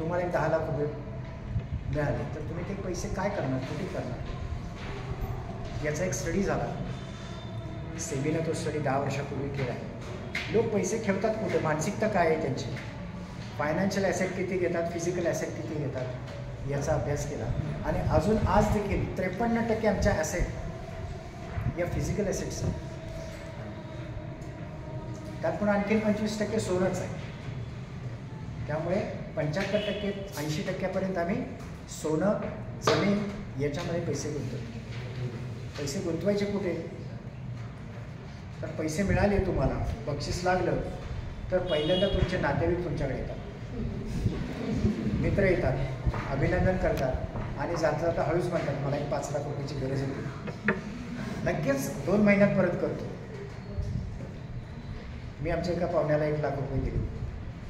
[SPEAKER 1] तुम्हाला 10 लाख रुपये मिळाले तर तुम्ही ते पैसे काय करणार, कुठे करणार? याचा एक स्टडी झाला. सेबीनं तो स्टडी 10 वर्षापूर्वी केला आहे. लोक पैसे ठेवतात कुठे, मानसिकता काय आहे त्यांची, फायनान्शियल ॲसेट किती घेतात, फिजिकल ॲसेट किती घेतात, याचा अभ्यास केला. आणि अजून आज देखील 53% आमच्या ॲसेट या फिजिकल ॲसेट्स आहेत. त्यात पण आणखी 25% सोनंच आहे. त्यामुळे 75% 80% आम्ही सोनं, जमीन याच्यामध्ये पैसे गुंतवतो. पैसे गुंतवायचे कुठे? तर पैसे मिळाले, तुम्हाला बक्षीस लागलं तर पहिल्यांदा तुमचे नातेवाईक तुमच्याकडे येतात, मित्र येतात, अभिनंदन करतात आणि जाता जाता हळूच म्हणतात मला एक 5 लाख रुपयाची गरज होती, लगेच 2 महिन्यात परत करतो. मी आमच्या एका पाहुण्याला 1 लाख रुपये दिले,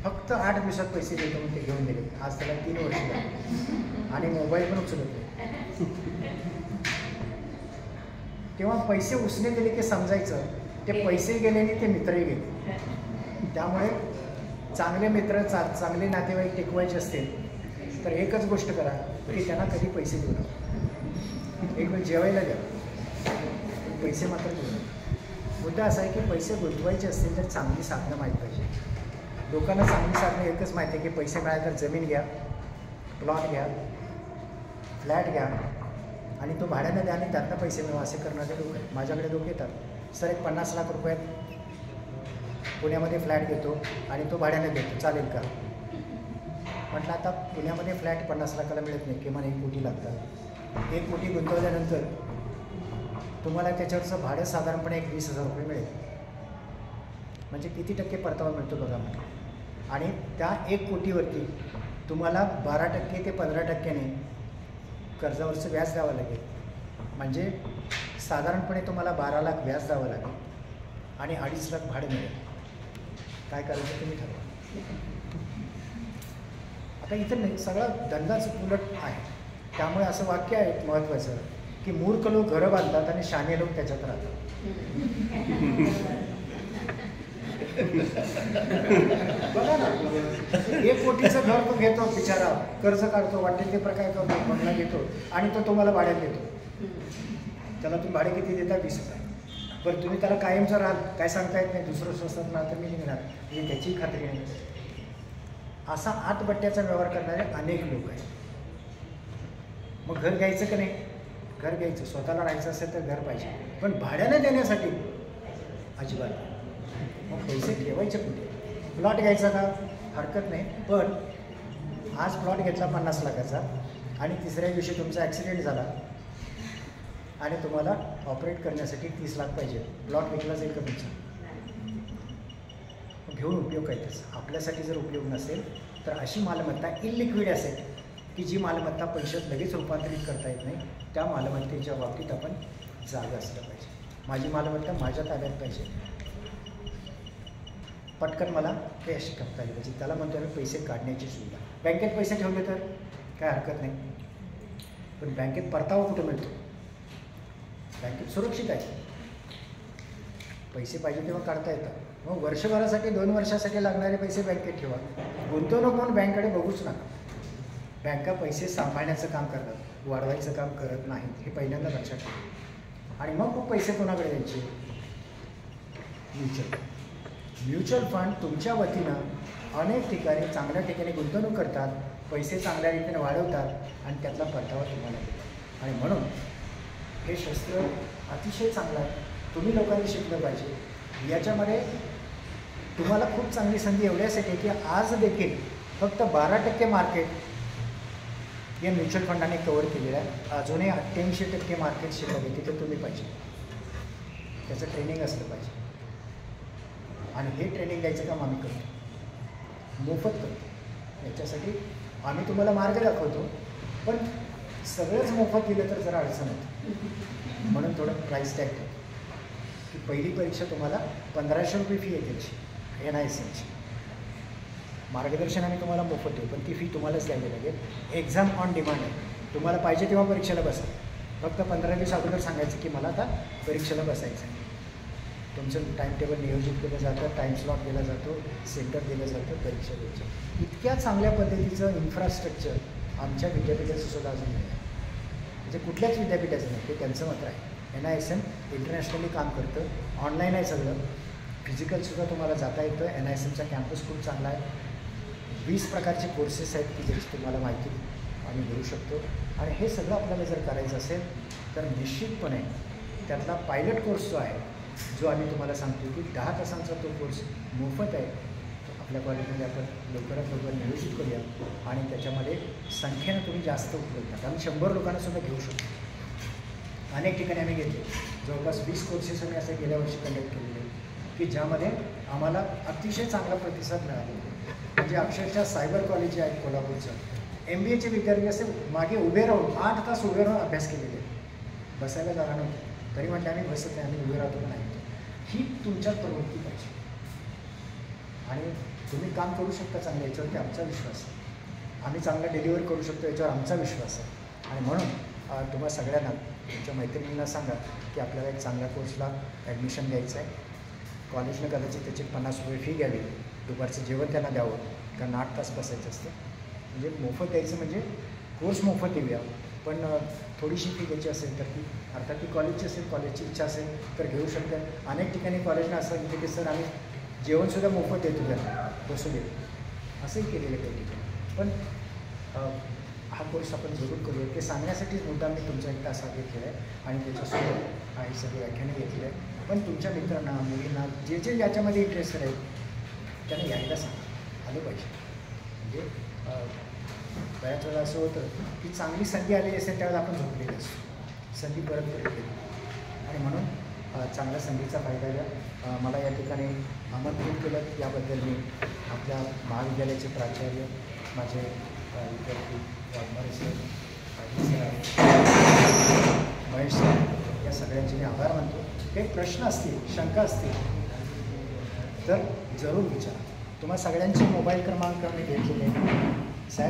[SPEAKER 1] फक्त 8 दिवसात पैसे देतो म्हणून ते घेऊन दिले. आज त्याला 3 वर्ष झाली आणि मोबाईल पण उचलत नाही. तेव्हा पैसे उसने दिले की समजायचं ते पैसे गेले आणि ते मित्रही गेले. त्यामुळे चांगले मित्र, चांगले नातेवाईक टिकवायचे असतील तर एकच गोष्ट करा की त्यांना कधी पैसे देऊ नका. एक वेळ जेवायला द्या, पैसे मात्र देऊ नका. मुद्दा असा आहे की पैसे गुंतवायचे असतील तर चांगली साधनं माहीत पाहिजे. लोकांना चांगली साधनं एकच माहिती आहे की पैसे मिळाले तर जमीन घ्या, प्लॉट घ्या, फ्लॅट घ्या आणि तो भाड्याने द्या आणि त्यातनं पैसे मिळवा असे करणारे लोक आहेत. माझ्याकडे लोक येतात, सर एक 50 लाख रुपयात पुण्यामध्ये फ्लॅट घेतो आणि तो भाड्याने देतो, चालेल का? म्हटलं आता पुण्यामध्ये फ्लॅट 50 लाखाला मिळत नाही, किमान 1 कोटी लागतात. 1 कोटी गुंतवल्यानंतर तुम्हाला त्याच्यावरचं भाडं साधारणपणे एक 20,000 रुपये मिळेल. म्हणजे किती टक्के परतावा मिळतो बघा मला. आणि त्या 1 कोटीवरती तुम्हाला 12% ते 15% कर्जावरचं व्याज द्यावं लागेल. म्हणजे साधारणपणे तुम्हाला 12 लाख व्याज द्यावं लागेल आणि 2.5 लाख भाडं मिळेल. काय करायचं तुम्ही ठरवा. आता इथं नाही, सगळा धंदाच उलट आहे. त्यामुळे असं वाक्य आहे महत्त्वाचं की मूर्ख लोक घरं बांधतात आणि शाणे लोक त्याच्यात राहतात. बघा ना, 1 कोटीचं घर तो घेतो बिचारा, कर्ज काढतो, वाटेल ते प्रकार करतो, बंगला घेतो आणि तो तुम्हाला भाड्यात देतो. त्याला तुम्ही भाडे किती देता? 20 रुपये. पण तुम्ही त्याला कायमचं राहाल काय सांगता येत नाही, दुसरं स्वस्तात राहा तर मी निघणार, म्हणजे त्याची खात्री नाही. असा आतबट्ट्याचा व्यवहार करणारे अनेक लोक आहेत. मग घर घ्यायचं की नाही? घर घ्यायचं. स्वतःला राहायचं असेल तर घर पाहिजे, पण भाड्याने देण्यासाठी अजिबात. मग पैसे ठेवायचे कुठे? प्लॉट घ्यायचा का? हरकत नाही, पण आज प्लॉट घेतला 50 लाखाचा आणि तिसऱ्या दिवशी तुमचा ॲक्सिडेंट झाला आणि तुम्हाला ऑपरेट करण्यासाठी 30 लाख पाहिजे. प्लॉट विकला जाईल का तुमचा? घेऊन उपयोग काय त्याचा? आपल्यासाठी जर उपयोग नसेल तर अशी मालमत्ता इलिक्विड असेल की जी मालमत्ता पैशात लगेच रूपांतरित करता येत नाही, त्या मालमत्तेच्या बाबतीत आपण जागा असलं पाहिजे. माझी मालमत्ता माझ्या ताब्यात पाहिजे, पटकन मला कॅश करता आली पाहिजे. त्याला म्हणतो आम्ही पैसे काढण्याची सुविधा. बँकेत पैसे ठेवले तर काय हरकत नाही, पण बँकेत परतावा कुठं मिळतो? बँकेत सुरक्षित आहे, पैसे पाहिजे तेव्हा काढता येतात. मग वर्षभरासाठी 2 वर्षासाठी लागणारे पैसे बँकेत ठेवा. गुंतवणूक म्हणून बँकेकडे बघूच नका. बँका पैसे सांभाळण्याचं काम करतात, वाढवायचं काम करत नाहीत, हे पहिल्यांदा लक्षात ठेवा. आणि मग पैसे कोणाकडे द्यायचे? म्युच्युअल फंड तुमच्या वतीनं अनेक ठिकाणी चांगल्या ठिकाणी गुंतवणूक करतात, पैसे चांगल्या रीतीने वाढवतात आणि त्यातला परतावा तुम्हाला देतात. आणि म्हणून हे शस्त्र अतिशय चांगलं आहे, तुम्ही लोकांनी शिकलं पाहिजे. याच्यामध्ये तुम्हाला खूप चांगली संधी एवढ्यासाठी की आज देखील फक्त 12% मार्केट या म्युच्युअल फंडाने कव्हर केलेलं आहे. अजूनही 88% मार्केट शिल्लक आहे, तिथे तुम्ही पाहिजे, त्याचं ट्रेनिंग असलं पाहिजे. आणि हे ट्रेनिंग द्यायचं काम आम्ही करतो, मोफत करतो. याच्यासाठी आम्ही तुम्हाला मार्ग दाखवतो, पण सगळंच मोफत दिलं तर जरा अडचण होते. म्हणून थोडं प्राईस टॅग ठेवतो की पहिली परीक्षा तुम्हाला 1500 रुपये फी आहे त्याची, NISMची. मार्गदर्शन आम्ही तुम्हाला मोफत देऊ, पण ती फी तुम्हालाच द्यावी लागेल. एक्झाम ऑन डिमांड आहे, तुम्हाला पाहिजे तेव्हा परीक्षेला बसा. फक्त 15 दिवस अगोदर सांगायचं की मला आता परीक्षेला बसायचं आहे. तुमचं टाईम टेबल नियोजित केलं जातं, टाईम स्लॉट दिला जातो, सेंटर दिलं जातं, परीक्षा द्यायची. इतक्या चांगल्या पद्धतीचं इन्फ्रास्ट्रक्चर आमच्या विद्यापीठाचं सुद्धा अजून नाही आहे, म्हणजे कुठल्याच विद्यापीठाचं नाही, ते त्यांचं मात्र आहे. NISM इंटरनॅशनली काम करतं, ऑनलाईन आहे सगळं, फिजिकलसुद्धा तुम्हाला जाता येतं. NISMचा कॅम्पस खूप चांगला आहे. 20 प्रकारचे कोर्सेस आहेत की ज्याची तुम्हाला माहिती आम्ही घेऊ शकतो. आणि हे सगळं आपल्याला जर करायचं असेल तर निश्चितपणे त्यातला पायलट कोर्स जो आहे, जो आम्ही तुम्हाला सांगतो की 10 तासांचा तो कोर्स मोफत आहे, आपल्या कॉलेजमध्ये आपण लवकरात लवकर नियोजित करूया. आणि त्याच्यामध्ये संख्येनं तुम्ही जास्त उपलब्ध आहात. आम्ही 100 लोकांनासुद्धा घेऊ शकतो. अनेक ठिकाणी आम्ही घेतले, जवळपास 20 कोर्सेस आम्ही असे गेल्या वर्षी कंडक्ट केलेले की ज्यामध्ये आम्हाला अतिशय चांगला प्रतिसाद मिळाला. म्हणजे अक्षरशः सायबर कॉलेज जे आहे कोल्हापूरचं, MBAचे विद्यार्थी असे मागे उभे राहून 8 तास उभे राहून अभ्यास केलेले, बसायला जागा नव्हती, तरी म्हटलं आम्ही बसत नाही, आम्ही उभे राहतो नाही. ही तुमच्यात प्रवृत्ती पाहिजे आणि तुम्ही काम करू शकता चांगलं, याच्यावरती आमचा विश्वास आहे. आम्ही चांगलं डिलिव्हर करू शकतो, याच्यावर आमचा विश्वास आहे. आणि म्हणून तुम्हा सगळ्यांना, तुमच्या मैत्रिणींना सांगा की आपल्याला एक चांगल्या कोर्सला ॲडमिशन घ्यायचं आहे. कॉलेजनं कदाचित त्याची 50 रुपये फी घ्यावी, दुपारचं जेवण त्यांना द्यावं, कारण 8 तास बसायचं असतं. म्हणजे मोफत द्यायचं म्हणजे कोर्स मोफत देऊया, पण थोडीशी फी द्यायची असेल तर ती अर्थात ती कॉलेजची असेल, कॉलेजची इच्छा असेल तर घेऊ शकतात. अनेक ठिकाणी कॉलेजनं असं सांगितलं की सर आम्ही जेवणसुद्धा मोफत देतो, त्यांना बसू दे, असंही केलेलं काही ठिकाणी. पण हा कोर्स आपण जरूर करूया, ते सांगण्यासाठीच मुद्दा मी तुमचा एक तास घेतलेला आहे आणि त्याच्यासोबत काही सगळे व्याख्याने घेतले आहे. पण तुमच्या मित्रांना, मुलींना जे जे याच्यामध्ये इंटरेस्टेड आहेत त्यांना यायला सांगा, आलं पाहिजे. म्हणजे बऱ्याच वेळा असं होतं की चांगली संधी आलेली असेल त्यावेळेला आपण झोपलेली असतो, संधी परत केली. आणि म्हणून चांगल्या संधीचा फायदा घ्या. मला या ठिकाणी आमंत्रित केलं, याबद्दल मी आपल्या महाविद्यालयाचे प्राचार्य, माझे विद्यार्थी वाघमारे सर, महेश सर, या सगळ्यांचे मी आभार मानतो. काही प्रश्न असतील, शंका असतील तर जरूर विचारा. तुम्हाला सगळ्यांचे मोबाईल क्रमांक मी घेतलेले साहेब.